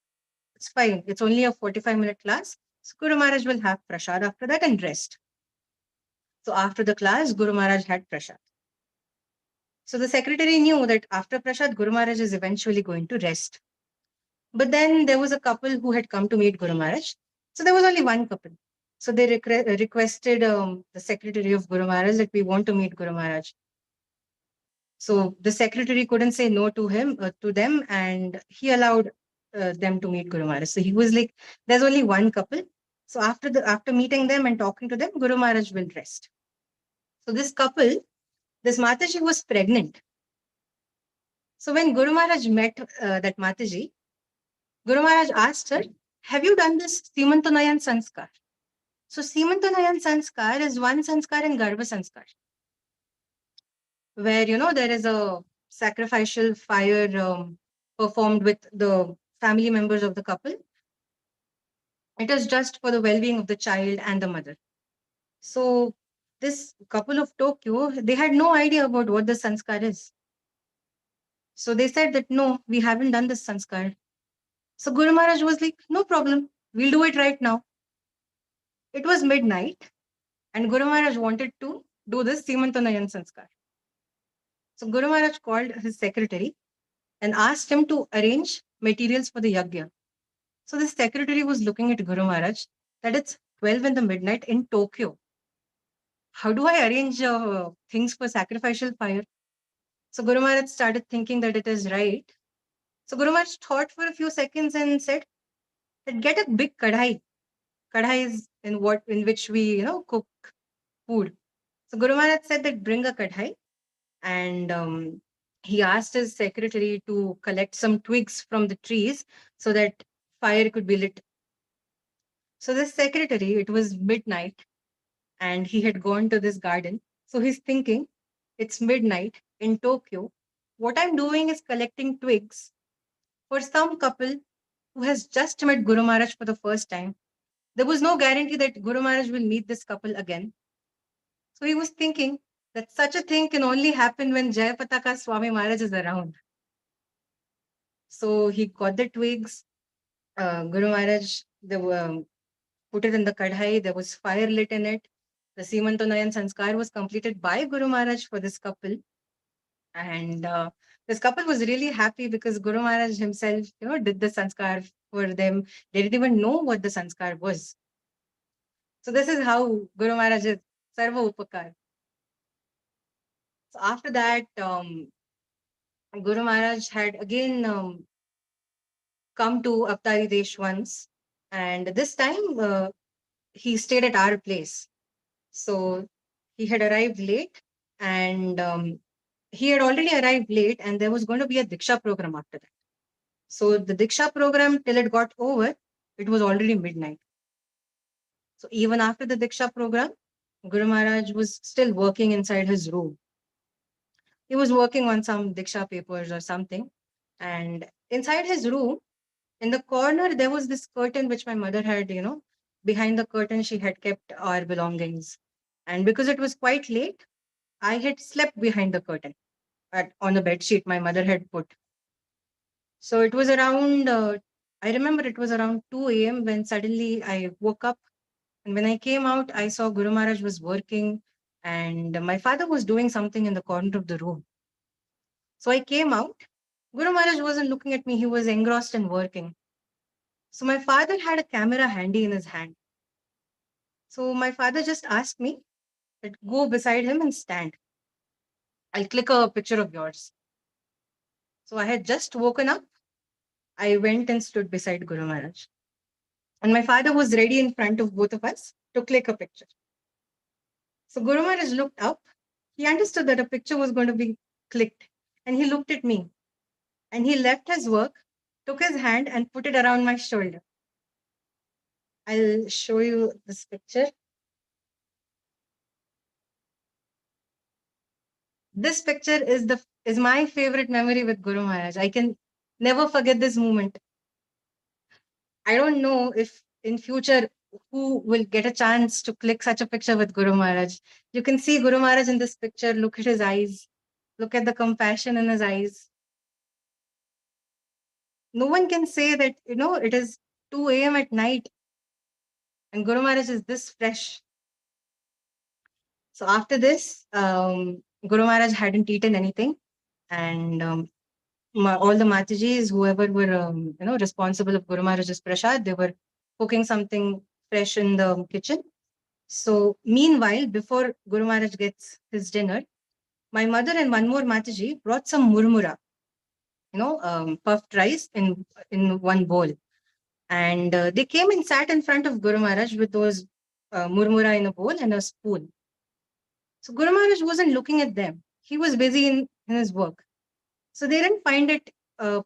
it's fine, it's only a 45-minute class. So Guru Maharaj will have prasad after that and rest. So after the class, Guru Maharaj had prasad. So the secretary knew that after prasad, Guru Maharaj is eventually going to rest. But then there was a couple who had come to meet Guru Maharaj. So there was only one couple. So they requested the secretary of Guru Maharaj that we want to meet Guru Maharaj. So the secretary couldn't say no to them, and he allowed them to meet Guru Maharaj. So he was like, there's only one couple. So after meeting them and talking to them, Guru Maharaj will rest. So this Mataji was pregnant. So when Guru Maharaj met that Mataji, Guru Maharaj asked her, have you done this Simantanayan Sanskar? So Simantanayan Sanskar is one Sanskar in Garbha Sanskar, where, there is a sacrificial fire performed with the family members of the couple. It is just for the well-being of the child and the mother. So this couple of Tokyo, they had no idea about what the sanskar is. So they said that, no, we haven't done this sanskar. So Guru Maharaj was like, no problem, we'll do it right now. It was midnight and Guru Maharaj wanted to do this Simantanayan sanskar. So Guru Maharaj called his secretary and asked him to arrange materials for the yagya. So the secretary was looking at Guru Maharaj that it's 12 in the midnight in Tokyo. How do I arrange things for sacrificial fire? So Guru Maharaj started thinking that it is right. So Guru Maharaj thought for a few seconds and said that get a big kadhai. Kadhai is in which we cook food. So Guru Maharaj said that bring a kadhai, and he asked his secretary to collect some twigs from the trees so that fire could be lit. So this secretary, it was midnight, and he had gone to this garden. So he's thinking, it's midnight in Tokyo. What I'm doing is collecting twigs for some couple who has just met Guru Maharaj for the first time. There was no guarantee that Guru Maharaj will meet this couple again. So he was thinking that such a thing can only happen when Jayapataka Swami Maharaj is around. So he got the twigs. Guru Maharaj, put it in the kadhai. There was fire lit in it. The Simantanayan Sanskar was completed by Guru Maharaj for this couple. And this couple was really happy because Guru Maharaj himself, did the sanskar for them. They didn't even know what the sanskar was. So this is how Guru Maharaj is Sarva Upakar. So after that, Guru Maharaj had again come to Avtari Desh once, and this time he stayed at our place. So he had arrived late, and he had already arrived late, and there was going to be a Diksha program after that. So the Diksha program, till it got over, it was already midnight. So even after the Diksha program, Guru Maharaj was still working inside his room. He was working on some Diksha papers or something. And inside his room, in the corner, there was this curtain which my mother had, behind the curtain, she had kept our belongings. And because it was quite late, I had slept behind the curtain on a bed sheet my mother had put. So it was around, I remember it was around 2 a.m. when suddenly I woke up. And when I came out, I saw Guru Maharaj was working and my father was doing something in the corner of the room. So I came out. Guru Maharaj wasn't looking at me. He was engrossed in working. So my father had a camera handy in his hand. So my father just asked me that go beside him and stand. I'll click a picture of yours. So I had just woken up. I went and stood beside Guru Maharaj. And my father was ready in front of both of us to click a picture. So Guru Maharaj looked up. He understood that a picture was going to be clicked. And he looked at me. And he left his work, took his hand and put it around my shoulder. I'll show you this picture. This picture is my favorite memory with Guru Maharaj. I can never forget this moment. I don't know if in future who will get a chance to click such a picture with Guru Maharaj. You can see Guru Maharaj in this picture. Look at his eyes. Look at the compassion in his eyes. No one can say that, it is 2 a.m. at night and Guru Maharaj is this fresh. So after this, Guru Maharaj hadn't eaten anything. And all the Matajis, whoever were, responsible of Guru Maharaj's prasad, they were cooking something fresh in the kitchen. So meanwhile, before Guru Maharaj gets his dinner, my mother and one more Mataji brought some murmura, puffed rice in one bowl. And they came and sat in front of Guru Maharaj with those murmura in a bowl and a spoon. So Guru Maharaj wasn't looking at them. He was busy in his work. So they didn't find it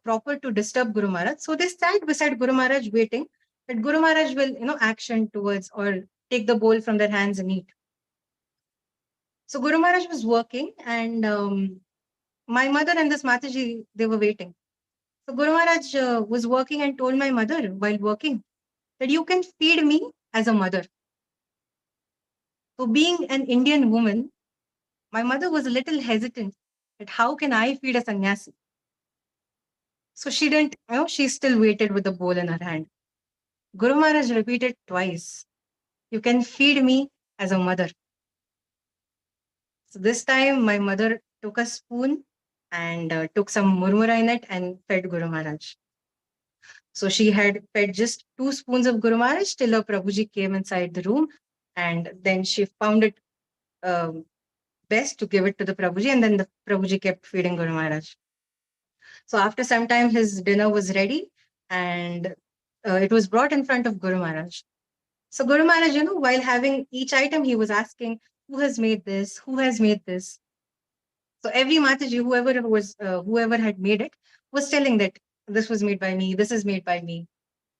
proper to disturb Guru Maharaj. So they sat beside Guru Maharaj waiting that Guru Maharaj will, action towards or take the bowl from their hands and eat. So Guru Maharaj was working, and my mother and this Mataji, they were waiting. So Guru Maharaj was working and told my mother while working that you can feed me as a mother. So being an Indian woman, my mother was a little hesitant that how can I feed a sannyasi? So she didn't, she still waited with the bowl in her hand. Guru Maharaj repeated twice, you can feed me as a mother. So this time my mother took a spoon and took some murmura in it and fed Guru Maharaj. So she had fed just 2 spoons of Guru Maharaj till her Prabhuji came inside the room, and then she found it um, best to give it to the Prabhuji, and then the Prabhuji kept feeding Guru Maharaj. So after some time, his dinner was ready, and it was brought in front of Guru Maharaj. So Guru Maharaj, while having each item, he was asking, who has made this? Who has made this? So every Mataji, whoever had made it, was telling that this was made by me, this is made by me.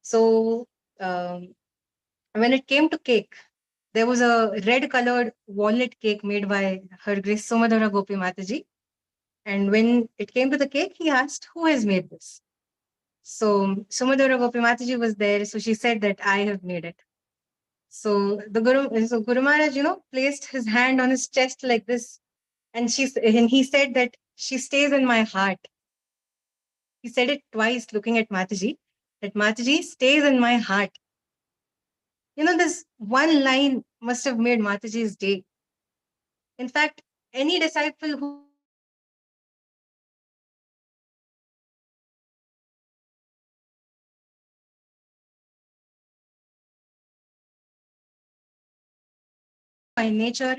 So when it came to cake, there was a red-colored walnut cake made by Her Grace Somadhara Gopi Mataji. And when it came to the cake, he asked, who has made this? So Somadhara Gopi Mataji was there, so she said that I have made it. So Guru Maharaj, placed his hand on his chest like this, and he said that she stays in my heart. He said it twice, looking at Mataji, that Mataji stays in my heart. This one line must have made Mataji's day. In fact, any disciple who by nature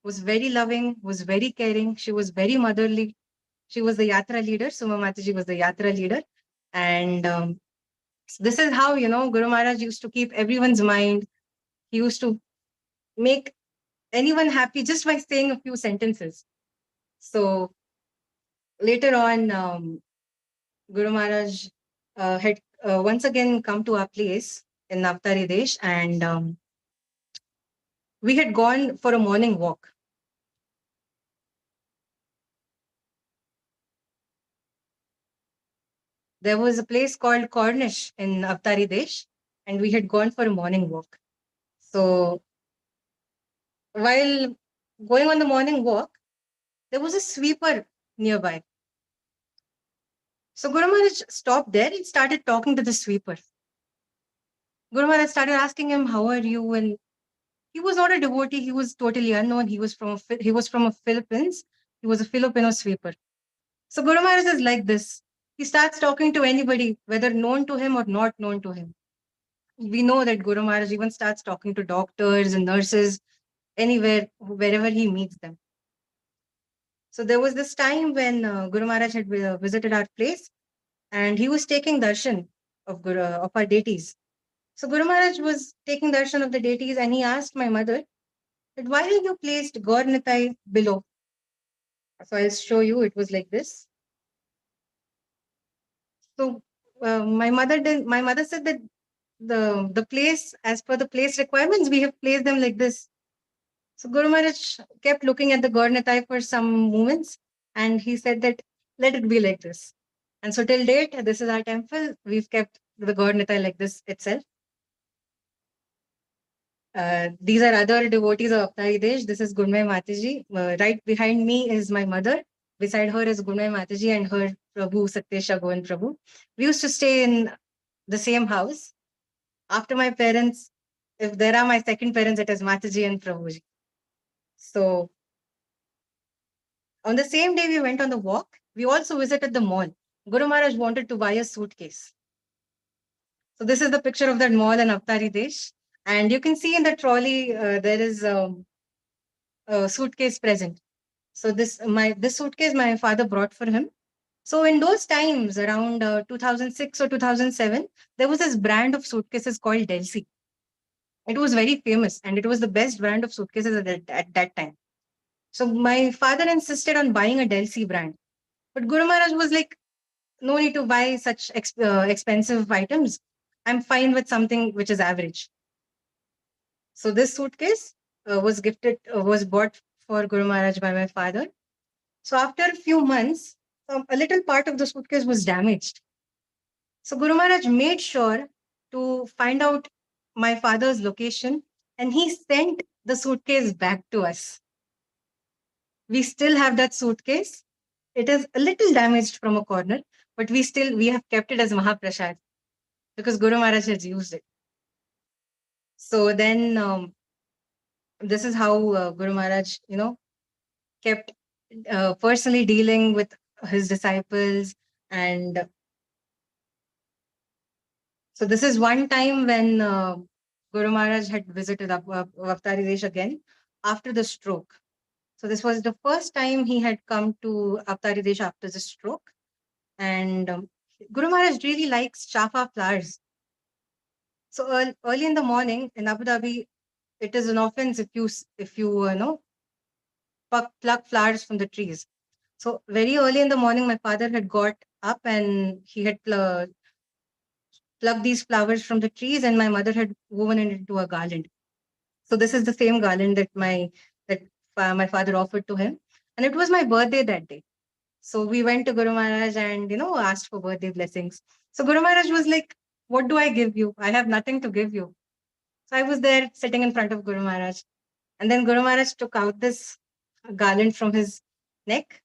was very loving, was very caring. She was very motherly. She was the Yatra leader. Suma Mataji was the Yatra leader. And this is how, Guru Maharaj used to keep everyone's mind. He used to make anyone happy just by saying a few sentences. So later on, Guru Maharaj had once again come to our place in Navtari Desh, and we had gone for a morning walk. There was a place called Cornish in Avtari Desh, and we had gone for a morning walk. So while going on the morning walk, there was a sweeper nearby. So Guru Maharaj stopped there and started talking to the sweeper. Guru Maharaj started asking him, how are you? And he was not a devotee. He was totally unknown. He was from a Philippines. He was a Filipino sweeper. So Guru Maharaj is like this. He starts talking to anybody, whether known to him or not known to him. We know that Guru Maharaj even starts talking to doctors and nurses anywhere, wherever he meets them. So there was this time when Guru Maharaj had visited our place, and he was taking darshan of our deities. So Guru Maharaj was taking darshan of the deities, and he asked my mother that why have you placed Gaur Nitai below? So I'll show you. It was like this. So my mother said that the place, as per the place requirements, we have placed them like this. So Guru Maharaj kept looking at the Gaur Nitai for some moments, and he said that let it be like this. And so till date, this is our temple. We've kept the Gaur Nitai like this itself. These are other devotees of Avtari Desh. This is Gunmay Mataji. Right behind me is my mother. Beside her is Gunmay Mataji and her Prabhu, Satyesha Govind Prabhu. We used to stay in the same house. After my parents, if there are my second parents, it is Mataji and Prabhuji. So on the same day we went on the walk, we also visited the mall. Guru Maharaj wanted to buy a suitcase. So this is the picture of that mall in Avtari Desh. And you can see in the trolley, there is a suitcase present. So this suitcase my father brought for him. So in those times, around 2006 or 2007, there was this brand of suitcases called Deity. It was very famous, and it was the best brand of suitcases at that time. So my father insisted on buying a Deity brand. But Guru Maharaj was like, no need to buy such expensive items. I'm fine with something which is average. So this suitcase was bought for Guru Maharaj by my father. So after a few months, a little part of the suitcase was damaged. So Guru Maharaj made sure to find out my father's location, and he sent the suitcase back to us. We still have that suitcase. It is a little damaged from a corner, but we have kept it as Mahaprasad because Guru Maharaj has used it. So then this is how Guru Maharaj, kept personally dealing with his disciples. And so this is one time when Guru Maharaj had visited Avtari Desh again after the stroke. So this was the first time he had come to Avtari Desh after the stroke. And Guru Maharaj really likes chafa flowers. So early in the morning in Abu Dhabi, it is an offense if you know pluck flowers from the trees. So very early in the morning, my father had got up and he had plucked these flowers from the trees, and my mother had woven it into a garland. So this is the same garland that my father offered to him, and it was my birthday that day. So we went to Guru Maharaj and asked for birthday blessings. So Guru Maharaj was like, "What do I give you? I have nothing to give you." So I was there sitting in front of Guru Maharaj, and then Guru Maharaj took out this garland from his neck,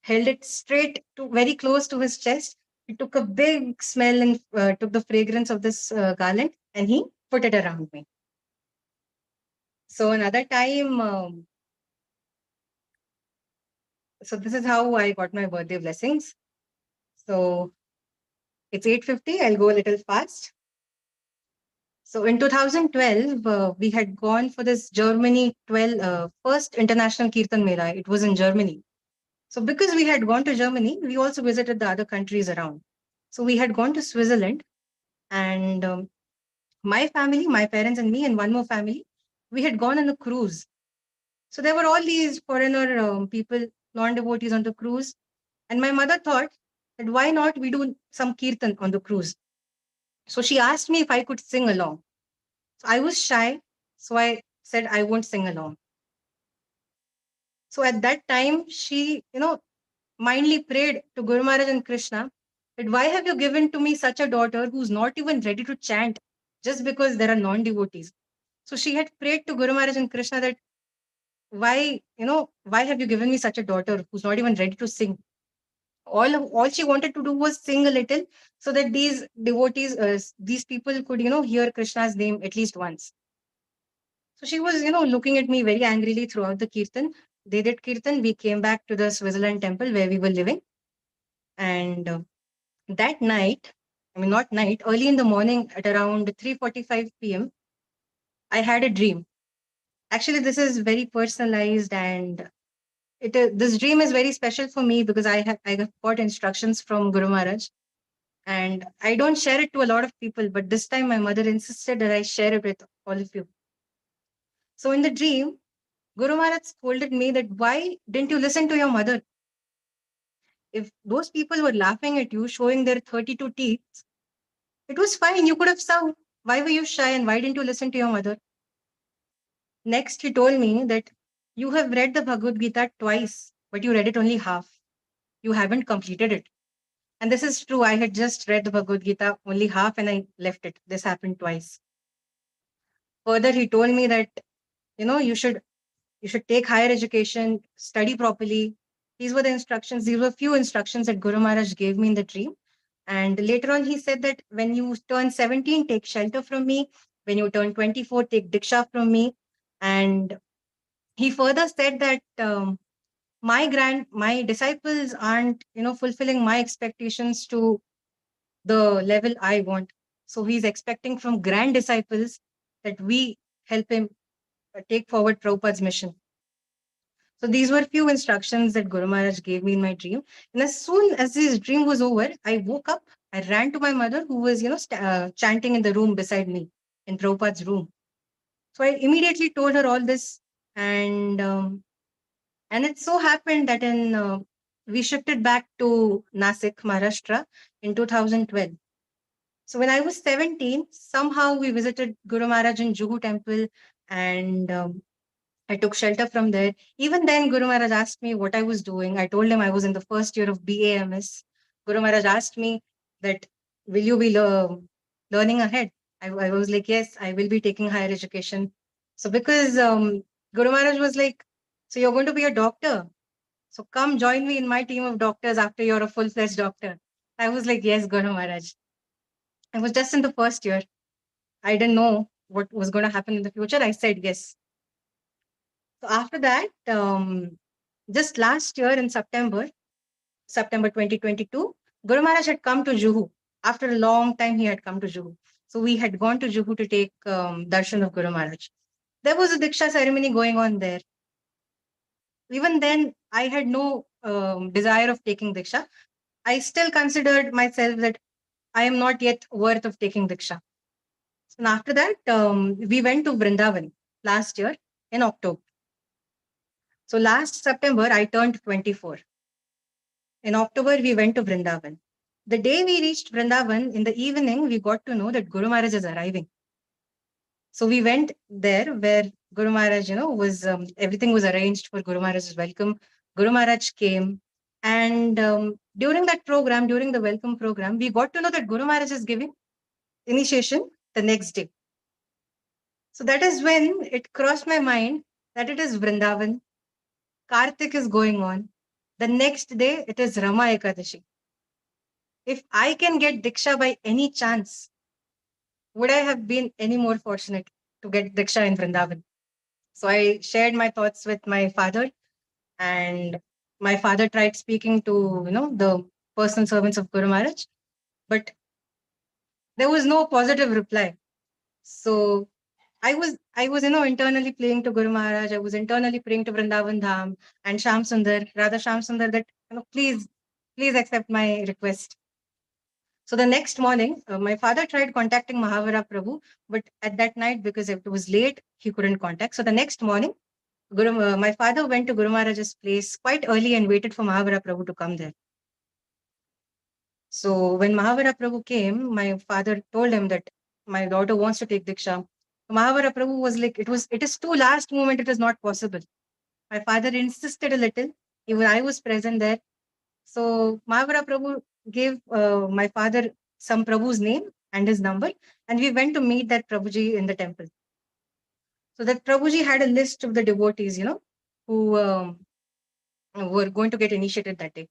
held it straight to very close to his chest. He took a big smell and took the fragrance of this garland, and he put it around me. So another time, so this is how I got my birthday blessings. So it's 8:50. I'll go a little fast. So in 2012, we had gone for this Germany first international Kirtan Mela. It was in Germany. So because we had gone to Germany, we also visited the other countries around. So we had gone to Switzerland, and my family, my parents and me, and one more family, we had gone on a cruise. So there were all these foreigner people, non-devotees on the cruise. And my mother thought that why not we do some kirtan on the cruise. So she asked me if I could sing along. So I was shy. So I said I won't sing along. So at that time, she, mindly prayed to Guru Maharaj and Krishna that why have you given to me such a daughter who's not even ready to chant just because there are non-devotees. So she had prayed to Guru Maharaj and Krishna that why have you given me such a daughter who's not even ready to sing? All she wanted to do was sing a little so that these devotees, these people could, hear Krishna's name at least once. So she was, looking at me very angrily throughout the kirtan. They did kirtan. We came back to the Switzerland temple where we were living. And that night, not night, early in the morning at around 3:45 p.m., I had a dream. Actually, this is very personalized, and this dream is very special for me because I got instructions from Guru Maharaj, and I don't share it to a lot of people. But this time, my mother insisted that I share it with all of you. So in the dream, Guru Maharaj scolded me that why didn't you listen to your mother? If those people were laughing at you, showing their 32 teeth, it was fine. You could have sung. Why were you shy and why didn't you listen to your mother? Next, he told me that you have read the Bhagavad Gita twice, but you read it only half. You haven't completed it. And this is true. I had just read the Bhagavad Gita only half and I left it. This happened twice. Further, he told me that, you should take higher education, study properly. These were the instructions. These were few instructions that Guru Maharaj gave me in the dream. And later on, he said that when you turn 17, take shelter from me. When you turn 24, take Diksha from me. And he further said that my disciples aren't, fulfilling my expectations to the level I want. So he's expecting from grand disciples that we help him take forward Prabhupada's mission. So these were few instructions that Guru Maharaj gave me in my dream. And as soon as his dream was over, I woke up. I ran to my mother, who was, chanting in the room beside me in Prabhupada's room. So I immediately told her all this, and it so happened that in we shifted back to Nasik, Maharashtra in 2012. So when I was 17, somehow we visited Guru Maharaj in Juhu temple, and I took shelter from there. Even then, Guru Maharaj asked me what I was doing. I told him I was in the first year of BAMS. Guru Maharaj asked me that, will you be learning ahead? I was like, yes, I will be taking higher education. So because Guru Maharaj was like, so you're going to be a doctor. So come join me in my team of doctors after you're a full-fledged doctor. I was like, yes, Guru Maharaj. I was just in the first year. I didn't know what was going to happen in the future. I said yes. So after that, just last year in September 2022, Guru Maharaj had come to Juhu. After a long time, he had come to Juhu. So we had gone to Juhu to take darshan of Guru Maharaj. There was a Diksha ceremony going on there. Even then, I had no desire of taking Diksha. I still considered myself that I am not yet worth of taking Diksha. And after that, we went to Vrindavan last year in October. So last September, I turned 24. In October, we went to Vrindavan. The day we reached Vrindavan, in the evening, we got to know that Guru Maharaj is arriving. So we went there where Guru Maharaj, was everything was arranged for Guru Maharaj's welcome. Guru Maharaj came. And during that program, during the welcome program, we got to know that Guru Maharaj is giving initiation the next day. So that is when it crossed my mind that it is Vrindavan. Kartik is going on. The next day, it is Rama Ekadashi. If I can get Diksha by any chance, would I have been any more fortunate to get Diksha in Vrindavan? So I shared my thoughts with my father, and my father tried speaking to, the personal servants of Guru Maharaj, but there was no positive reply. So I was, internally praying to Guru Maharaj. I was internally praying to Vrindavan Dham and Sham Sundar, Radha Sham Sundar, that, please accept my request. So the next morning, my father tried contacting Mahavira Prabhu, but at that night, because it was late, he couldn't contact. So the next morning, my father went to Guru Maharaj's place quite early and waited for Mahavira Prabhu to come there. So when Mahavira Prabhu came, my father told him that my daughter wants to take Diksha. Mahavira Prabhu was like, it is too last moment, it is not possible. My father insisted a little. Even I was present there. So Mahavira Prabhu gave my father some Prabhu's name and his number, and we went to meet that Prabhuji in the temple. So that Prabhuji had a list of the devotees, who were going to get initiated that day.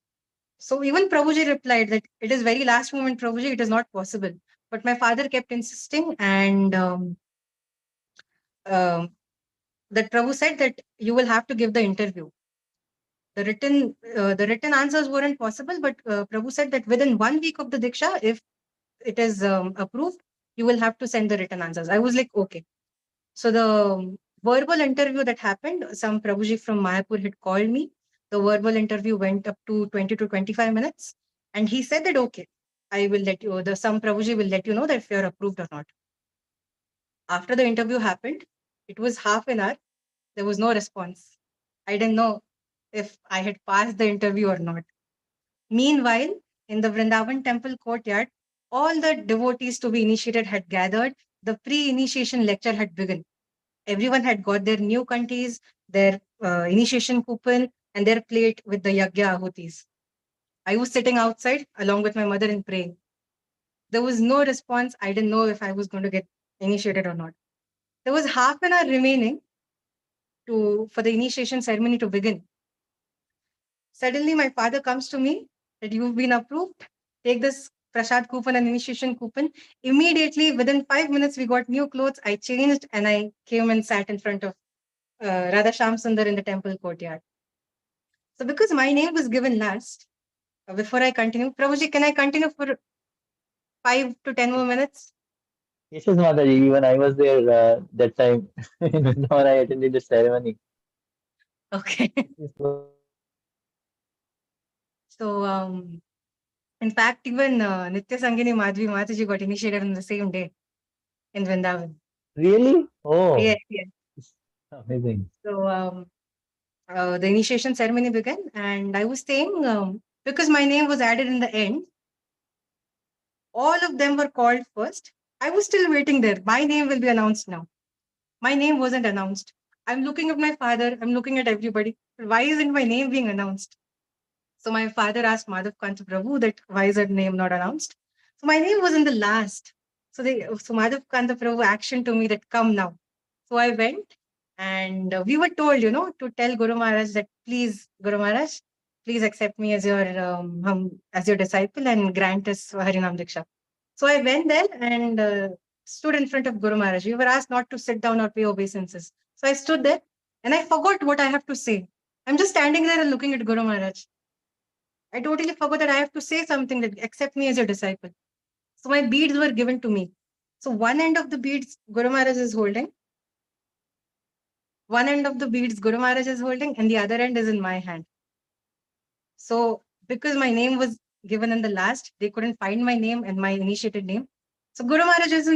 So even Prabhuji replied that it is very last moment, Prabhuji, it is not possible. But my father kept insisting, and that Prabhu said that you will have to give the interview. The written answers weren't possible, but Prabhu said that within 1 week of the Diksha, if it is approved, you will have to send the written answers. I was like, okay. So the verbal interview that happened, some Prabhuji from Mayapur had called me. The verbal interview went up to 20 to 25 minutes. And he said that, okay, I will let you, some Prabhuji will let you know that if you're approved or not. After the interview happened, it was half an hour. There was no response. I didn't know if I had passed the interview or not. Meanwhile, in the Vrindavan temple courtyard, all the devotees to be initiated had gathered. The pre-initiation lecture had begun. Everyone had got their new kantis, their initiation coupon, and their plate with the yagya ahutis. I was sitting outside along with my mother and praying. There was no response. I didn't know if I was going to get initiated or not. There was half an hour remaining for the initiation ceremony to begin. Suddenly, my father comes to me that you've been approved. Take this prasad coupon and initiation coupon. Immediately, within 5 minutes, we got new clothes. I changed and I came and sat in front of Radha Sham Sundar in the temple courtyard. So because my name was given last, before I continue, Prabhuji, can I continue for 5 to 10 more minutes?
Yes, yes, Mataji. Even I was there that time when I attended the ceremony.
Okay.
Please go ahead.
So, in fact, even Nitya Sangini Madhvi Mataji got initiated on the same day in Vrindavan.
Really? Oh,
Yes, yes.
it's amazing.
So, the initiation ceremony began, and I was saying, because my name was added in the end, all of them were called first. I was still waiting there. My name will be announced now. My name wasn't announced. I'm looking at my father, I'm looking at everybody. Why isn't my name being announced? So my father asked Madhav Kanta Prabhu that why is her name not announced? So my name was in the last. So Madhav Kanta Prabhu action to me that come now. So I went, and we were told, to tell Guru Maharaj that please, Guru Maharaj, please accept me as your disciple and grant us Harinam Diksha. So I went there and stood in front of Guru Maharaj. We were asked not to sit down or pay obeisances. So I stood there and I forgot what I have to say. I'm just standing there and looking at Guru Maharaj. I totally forgot that I have to say something that accept me as your disciple. So my beads were given to me. So one end of the beads Guru Maharaj is holding, one end of the beads Guru Maharaj is holding, and the other end is in my hand. So because my name was given in the last, they couldn't find my name and my initiated name. So Guru Maharaj is,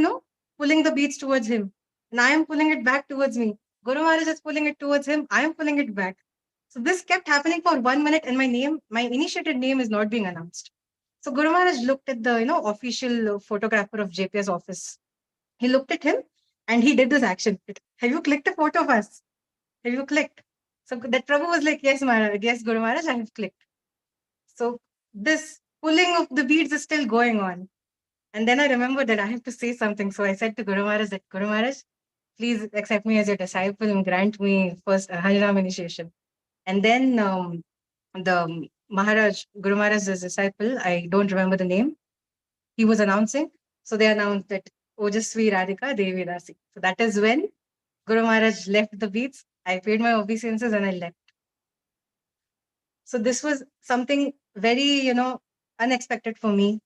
pulling the beads towards him. And I am pulling it back towards me. Guru Maharaj is pulling it towards him. I am pulling it back. So this kept happening for 1 minute, and my initiated name is not being announced. So Guru Maharaj looked at the, official photographer of JP's office. He looked at him and he did this action. Have you clicked a photo of us? Have you clicked? So that Prabhu was like, yes, Maharaj, yes, Guru Maharaj, I have clicked. So this pulling of the beads is still going on. And then I remembered that I have to say something. So I said to Guru Maharaj that, Guru Maharaj, please accept me as your disciple and grant me first Harinam initiation. And then the Maharaj, Guru Maharaj's disciple, I don't remember the name, he was announcing. So they announced that Ojaswi Radhika Devi Nasik. So that is when Guru Maharaj left the beads. I paid my obeisances and I left. So this was something very, unexpected for me.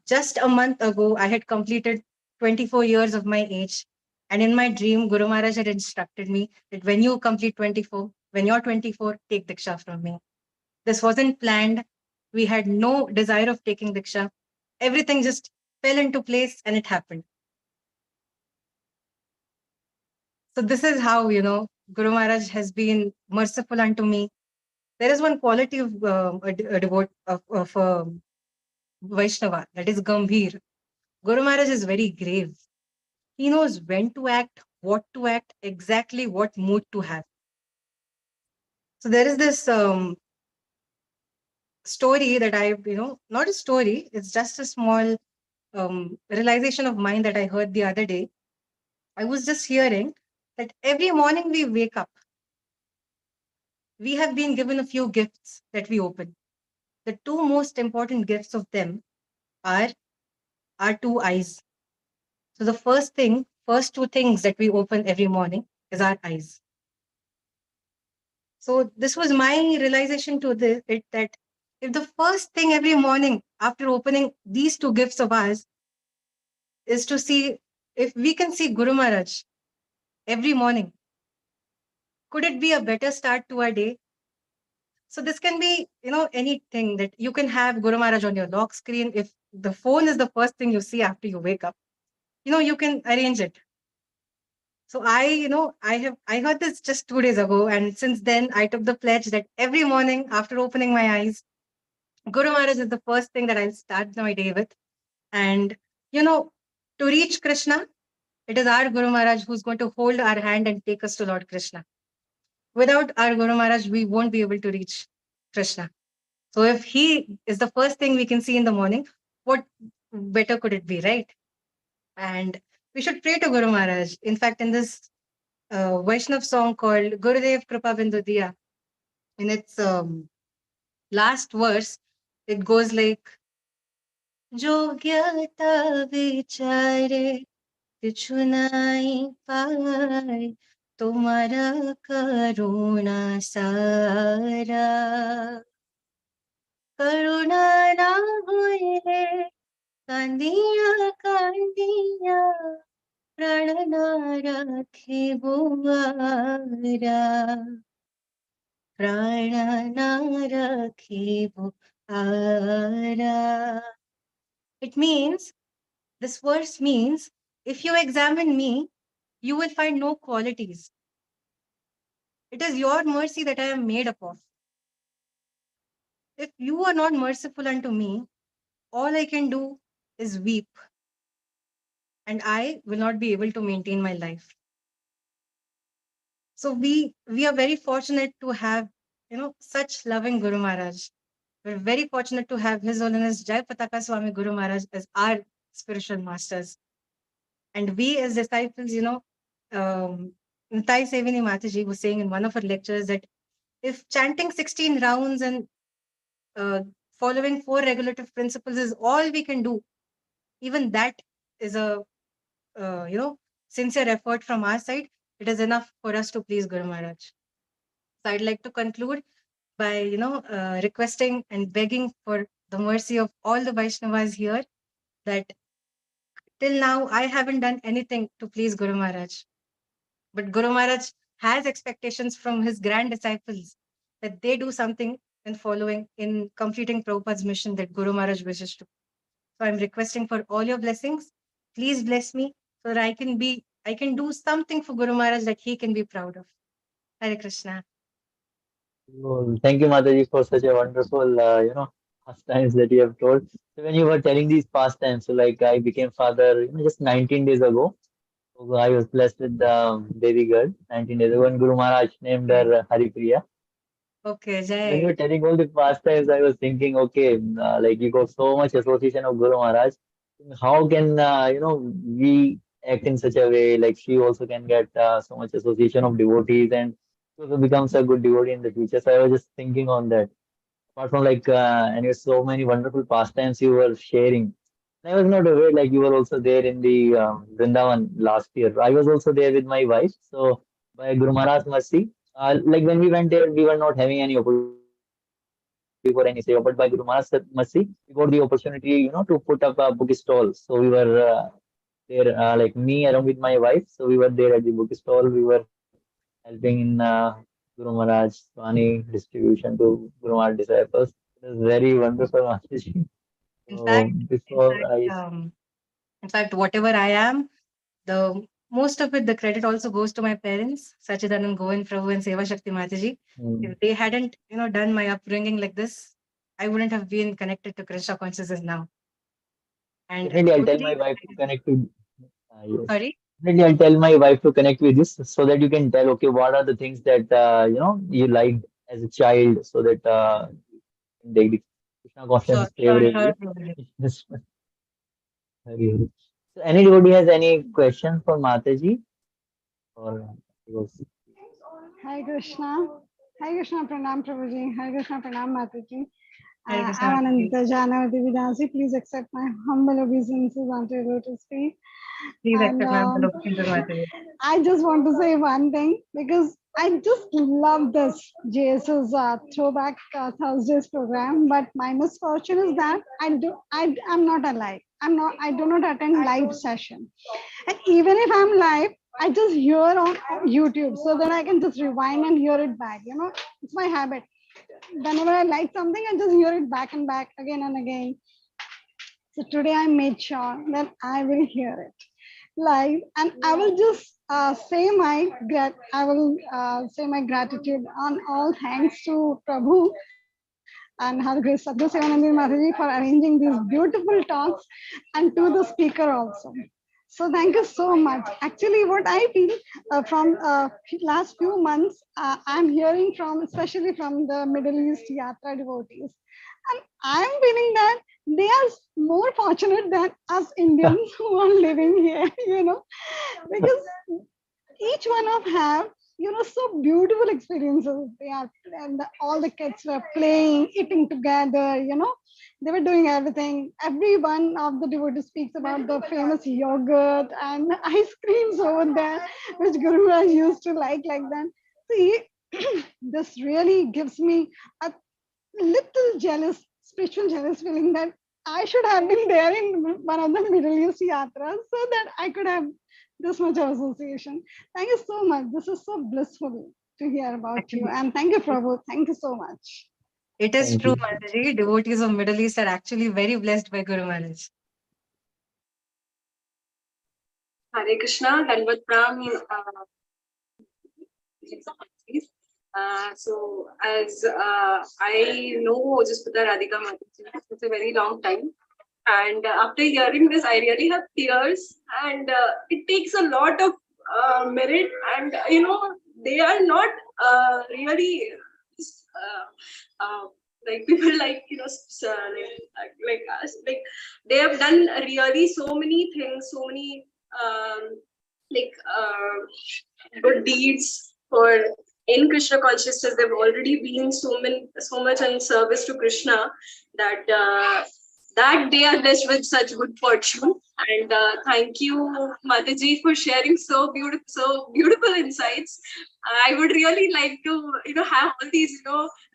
Just a month ago, I had completed 24 years of my age. And in my dream, Guru Maharaj had instructed me that when you complete 24, when you're 24, take Diksha from me. This wasn't planned. We had no desire of taking Diksha. Everything just fell into place and it happened. So this is how, Guru Maharaj has been merciful unto me. There is one quality of a devote of Vaishnava, that is Gambhir. Guru Maharaj is very grave. He knows when to act, what to act, exactly what mood to have. So there is this story that not a story, it's just a small realization of mine that I heard the other day. I was just hearing that every morning we wake up, we have been given a few gifts that we open. The two most important gifts of them are our two eyes. So the first two things that we open every morning is our eyes. So this was my realization to it that if the first thing every morning after opening these two gifts of ours is to see if we can see Guru Maharaj every morning, could it be a better start to our day? So this can be, anything that you can have Guru Maharaj on your lock screen. If the phone is the first thing you see after you wake up, you can arrange it. So I heard this just 2 days ago. And since then I took the pledge that every morning after opening my eyes, Guru Maharaj is the first thing that I'll start my day with. And, to reach Krishna, it is our Guru Maharaj who's going to hold our hand and take us to Lord Krishna. Without our Guru Maharaj, we won't be able to reach Krishna. So if he is the first thing we can see in the morning, what better could it be, right? And we should pray to Guru Maharaj. In fact, in this Vaishnav song called Gurudev Kripa Bindu Diya, in its last verse, it goes like, যোগ্যতা বিচারে কিছু নাই পাই তোমার করুণা সারা করুণা না হইলে কান্দিয়া কান্দিয়া প্রাণ না রাখিব আরা প্রাণ না রাখিব আরা. It means, this verse means, if you examine me, you will find no qualities. It is your mercy that I am made up of. If you are not merciful unto me, all I can do is weep, and I will not be able to maintain my life. So we are very fortunate to have, such loving Guru Maharaj. We're very fortunate to have His Holiness Jayapataka Swami Guru Maharaj as our spiritual masters. And we as disciples, Nitai Sevini Mataji was saying in one of her lectures that if chanting 16 rounds and uh, following 4 regulative principles is all we can do, even that is a sincere effort from our side. It is enough for us to please Guru Maharaj. So I'd like to conclude by requesting and begging for the mercy of all the Vaishnavas here that till now I haven't done anything to please Guru Maharaj, but Guru Maharaj has expectations from his grand disciples that they do something in following, in completing Prabhupada's mission that Guru Maharaj wishes to. So I'm requesting for all your blessings. Please bless me so that I can do something for Guru Maharaj that he can be proud of. Hare Krishna.
Well, thank you, Mataji, for such a wonderful, pastimes that you have told. So when you were telling these pastimes, so like I became father, just 19 days ago. So I was blessed with the baby girl 19 days ago, and Guru Maharaj named
Okay,
her Haripriya.
okay,
When you
Jai.
were telling all the pastimes, I was thinking, okay, like you got so much association of Guru Maharaj. How can we act in such a way? Like she also can get so much association of devotees and she also becomes a good devotee in the future. So I was just thinking on that. Apart from like and you so many wonderful pastimes you were sharing. I was not aware like you were also there in the Vrindavan last year. I was also there with my wife. So by Guru Maharaj's mercy, like when we went there, we were not having any opportunity for any seva, but by Guru Maharaj's mercy, we got the opportunity, to put up a book stall. So we were there, like me along with my wife. So we were there at the book stall. We were helping in Guru Maharaj Swami distribution to Guru Maharaj disciples. It was very wonderful, Mataji.
In
So
fact, in
before
fact,
I,
um, in fact, whatever I am, the most of it, the credit also goes to my parents, Saccidananda, Govind, Prabhu, and Seva Shakti Mataji.
mm,
If they hadn't, done my upbringing like this, I wouldn't have been connected to Krishna consciousness now. And I
definitely I'll tell my
totally,
wife to connect with. Yes.
sorry.
Definitely, I'll tell my wife to connect with this so that you can tell, okay, what are the things that you liked as a child, so that you can take the Krishna consciousness
Sure,
is
sure, sure,
favorably.
Prabhuji.
Yes, very good. So, anybody has any questions for Mataji or was
Hi Krishna. Hi Krishna Pranam Prabhuji. Hi Krishna Pranam Mataji.
Hare Krishna
I'm
Mataji.
Ananta Janavati Vidasi. Please accept my humble obeisances unto your lotus feet.
Please
And
accept my humble obeisances, Mataji.
I just want to say one thing because I just love this JS's Throwback Thursdays program. But my misfortune is that I'm not alive. I do not attend live session. And even if I'm live, I just hear on YouTube so that I can just rewind and hear it back. It's my habit. Whenever I like something, I just hear it back and back again and again. So today I made sure that I will hear it live, and I will just say my gratitude on all thanks to Prabhu and Her Grace Sadhu Sevanandi Mataji for arranging these beautiful talks, and to the speaker also. So thank you so much. Actually, what I feel from last few months, I'm hearing from, especially from the Middle East Yatra devotees, and I'm feeling that they are more fortunate than us Indians who are living here. Because each one of have so beautiful experiences. They are, and all the kids were playing, eating together. They were doing everything. Every one of the devotees speaks about the famous yogurt and ice creams over there, which Guru Raj used to like that. See, this really gives me a little jealous, spiritual jealous feeling that I should have been there in one of the Middle East yatras so that I could have this much of association. Thank you so much. This is so blissful to hear about you.
Actually,
And thank you,
it,
Prabhu. Thank you so much.
it is
thank
true,
you.
Mataji. Devotees of Middle East are actually very blessed by Guru Maharaj.
Hare Krishna, Dandavat Pranam, So as I know Ojaswi Radhika Mataji, it's a very long time. And after hearing this, I really have tears, and it takes a lot of merit. And they are not really like people like like us. Like they have done really so many things, so many like good deeds for in Krishna consciousness. They've already been so much in service to Krishna that that they are blessed with such good fortune. And thank you, Mataji, for sharing so beautiful insights. I would really like to, have all these,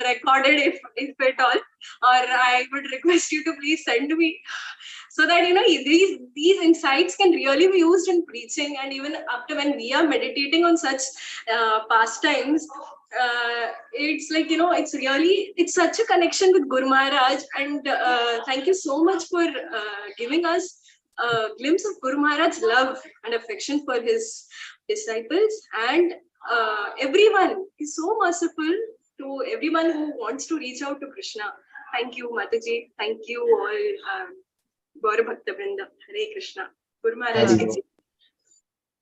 recorded if at all. Or I would request you to please send me so that these insights can really be used in preaching, and even after when we are meditating on such pastimes. It's like it's such a connection with Guru Maharaj, and thank you so much for giving us a glimpse of Guru Maharaj's love and affection for his disciples, and everyone is so merciful to everyone who wants to reach out to Krishna. Thank you, Mataji. Thank you all. Gaura Bhakta Vrinda. Hare Krishna. Guru Maharaj ki jai.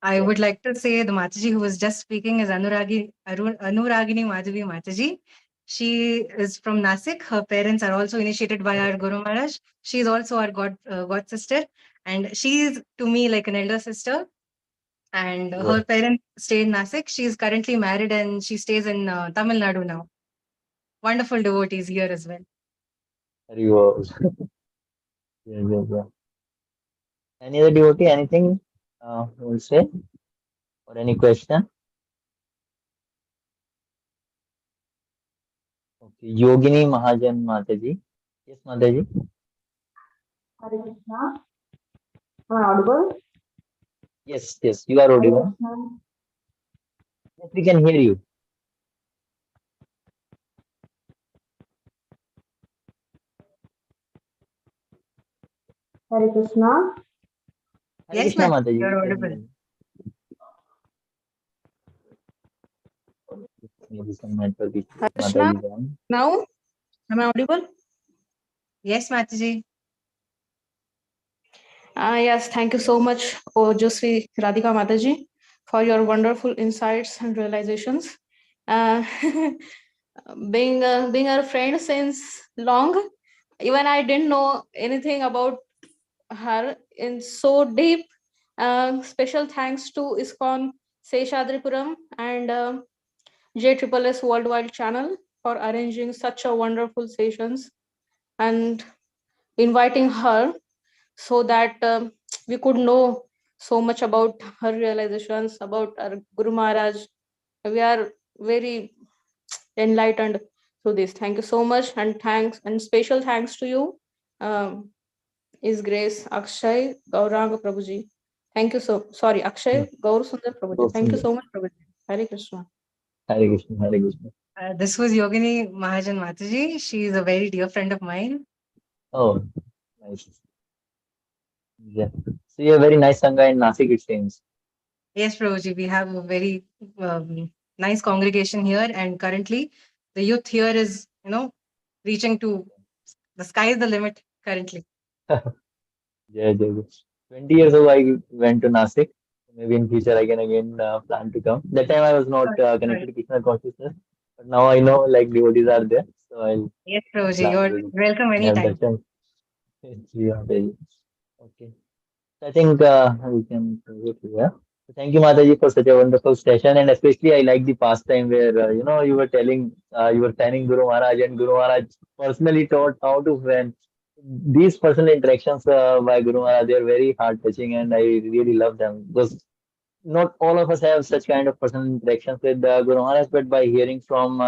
I would like to say the Mataji who was just speaking is Anuragini Madhavi Mataji. She is from Nasik. Her parents are also initiated by our Guru Maharaj. She is also our God sister, and she is to me like an elder sister. And her parents stay in Nasik. She is currently married and she stays in Tamil Nadu now. Wonderful devotees here as well.
Very well. Yeah. Any other devotee, anything you will say? Or any question? Okay. Yogini Mahajan Mataji. Yes, Mataji.
Hare Krishna. Am I audible?
Yes, you are audible. Yes, we can hear you.
Hare Krishna.
Hare
Yes,
Krishna
ma'am.
Mataji.
You're audible.
Maybe some network issue.
Hare Krishna.
Mataji gone.
Now, am I audible?
Yes, Mataji.
Yes, thank you so much, Ojaswi Radhika Mataji, for your wonderful insights and realizations. Uh, being a friend since long, even I didn't know anything about her in so deep. Special thanks to ISKCON Seshadripuram and JSS Worldwide Channel for arranging such a wonderful sessions and inviting her so that we could know so much about her realizations, about our Guru Maharaj. We are very enlightened through this. Thank you so much, and thanks and special thanks to you, His Grace Akshay Gauranga Prabhuji. Thank you Akshay Gaur Sundar Prabhuji. Thank you so much, Prabhuji. Hare Krishna.
Hare Krishna. Hare Krishna.
This was Yogini Mahajan Mataji. She is a very dear friend of mine.
Oh, nice. Yeah. So you have a very nice Sangha in Nasik, it seems.
Yes, Prabhuji, we have a very nice congregation here, and currently the youth here is, reaching to the sky is the limit currently.
Yeah. 20 years ago, I went to Nasik. Maybe in future I can again plan to come. That time I was not connected to Krishna consciousness, but now I know like devotees are there, so I'll
Yes, Prabhuji,
plan to
you're
visit
welcome
and have
anytime.
darshan. Yeah, okay. I think we can proceed here. So thank you, Mataji, for such a wonderful session, and especially I like the pastime where you were telling you were fanning Guru Maharaj, and Guru Maharaj personally taught how to fan. These personal interactions by Guru Maharaj, they are very heart touching, and I really love them because not all of us have such kind of personal interactions with Guru Maharaj, but by hearing from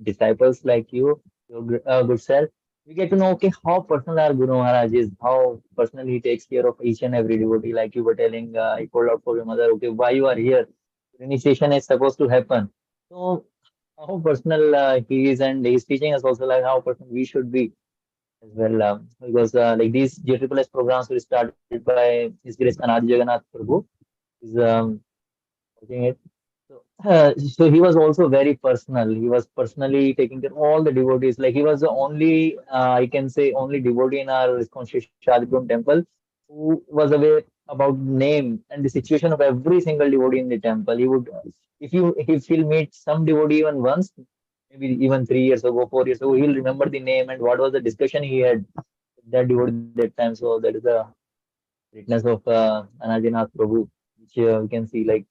disciples like you, your good self, we get to know okay how personal our Guru Maharaj is, how personally he takes care of each and every devotee. Like you were telling, I called out for your mother. Okay, why you are here? Initiation is supposed to happen. So how personal he is, and his teaching is also like how personal we should be as well. Because like these JSS programs were started by His Grace Anand Jagannath Prabhu. Is watching it. So So he was also very personal. He was personally taking care of all the devotees. Like he was the only, I can say, only devotee in our ISKCON Seshadripuram temple who was aware about name and the situation of every single devotee in the temple. He would, if he'll meet some devotee even once, maybe even 3 years ago, 4 years ago, he'll remember the name and what was the discussion he had with that devotee that time. So that is the greatness of Anajinath Prabhu, which we can see like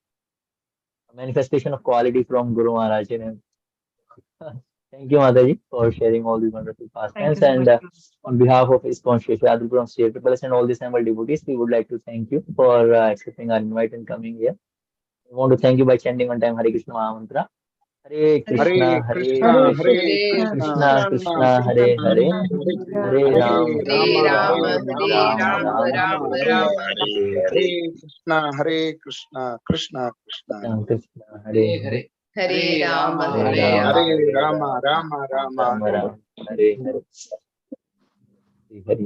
a manifestation of quality from Guru Maharaj in him. Thank you, Mataji, for sharing all these wonderful
Thank
pastimes.
you so
And
much.
on behalf of ISKCON Seshadripuram State Palace and all the assembled devotees, we would like to thank you for accepting our invite and coming here. We want to thank you by chanting one time Hare Krishna Mahamantra. Hare
Hare
Krishna,
Hare
Hare
Krishna,
Hare
Krishna,
Hare
Krishna,
Krishna,
Krishna
Krishna
Krishna, Hare
Krishna,
Hare,
Hare Hare,
Hare Ram,
Hare
Hare
Rama,
Ram,
Hare Rama,
Ram
Rama
Ram,
Rama,
Hare
Hare
Hare,
Hare Krishna, Hare Krishna, Krishna Krishna,
Krishna Krishna, Hare Hare,
Hare Rama,
Hare
Hare
Ram,
Rama.
Hare
Hare
Rama,
Ram,
Rama Rama,
Ram Ram, Hare Hare. Hare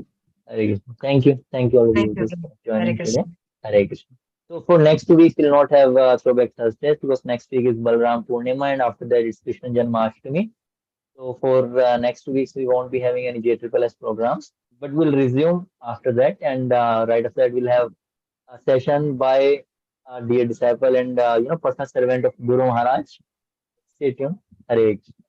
Hare Krishna. Thank you all of
Thank
you
you.
for
Hare
joining today.
Krishna.
Hare Krishna. So for next 2 weeks, we'll not have Throwback Thursdays because next week is Balram Purnima and after that it's Krishna Janmashtami. So for next 2 weeks, we won't be having any JSSS programs, but we'll resume after that. And right after that, we'll have a session by dear disciple and personal servant of Guru Maharaj. Stay tuned. Hare Krishna.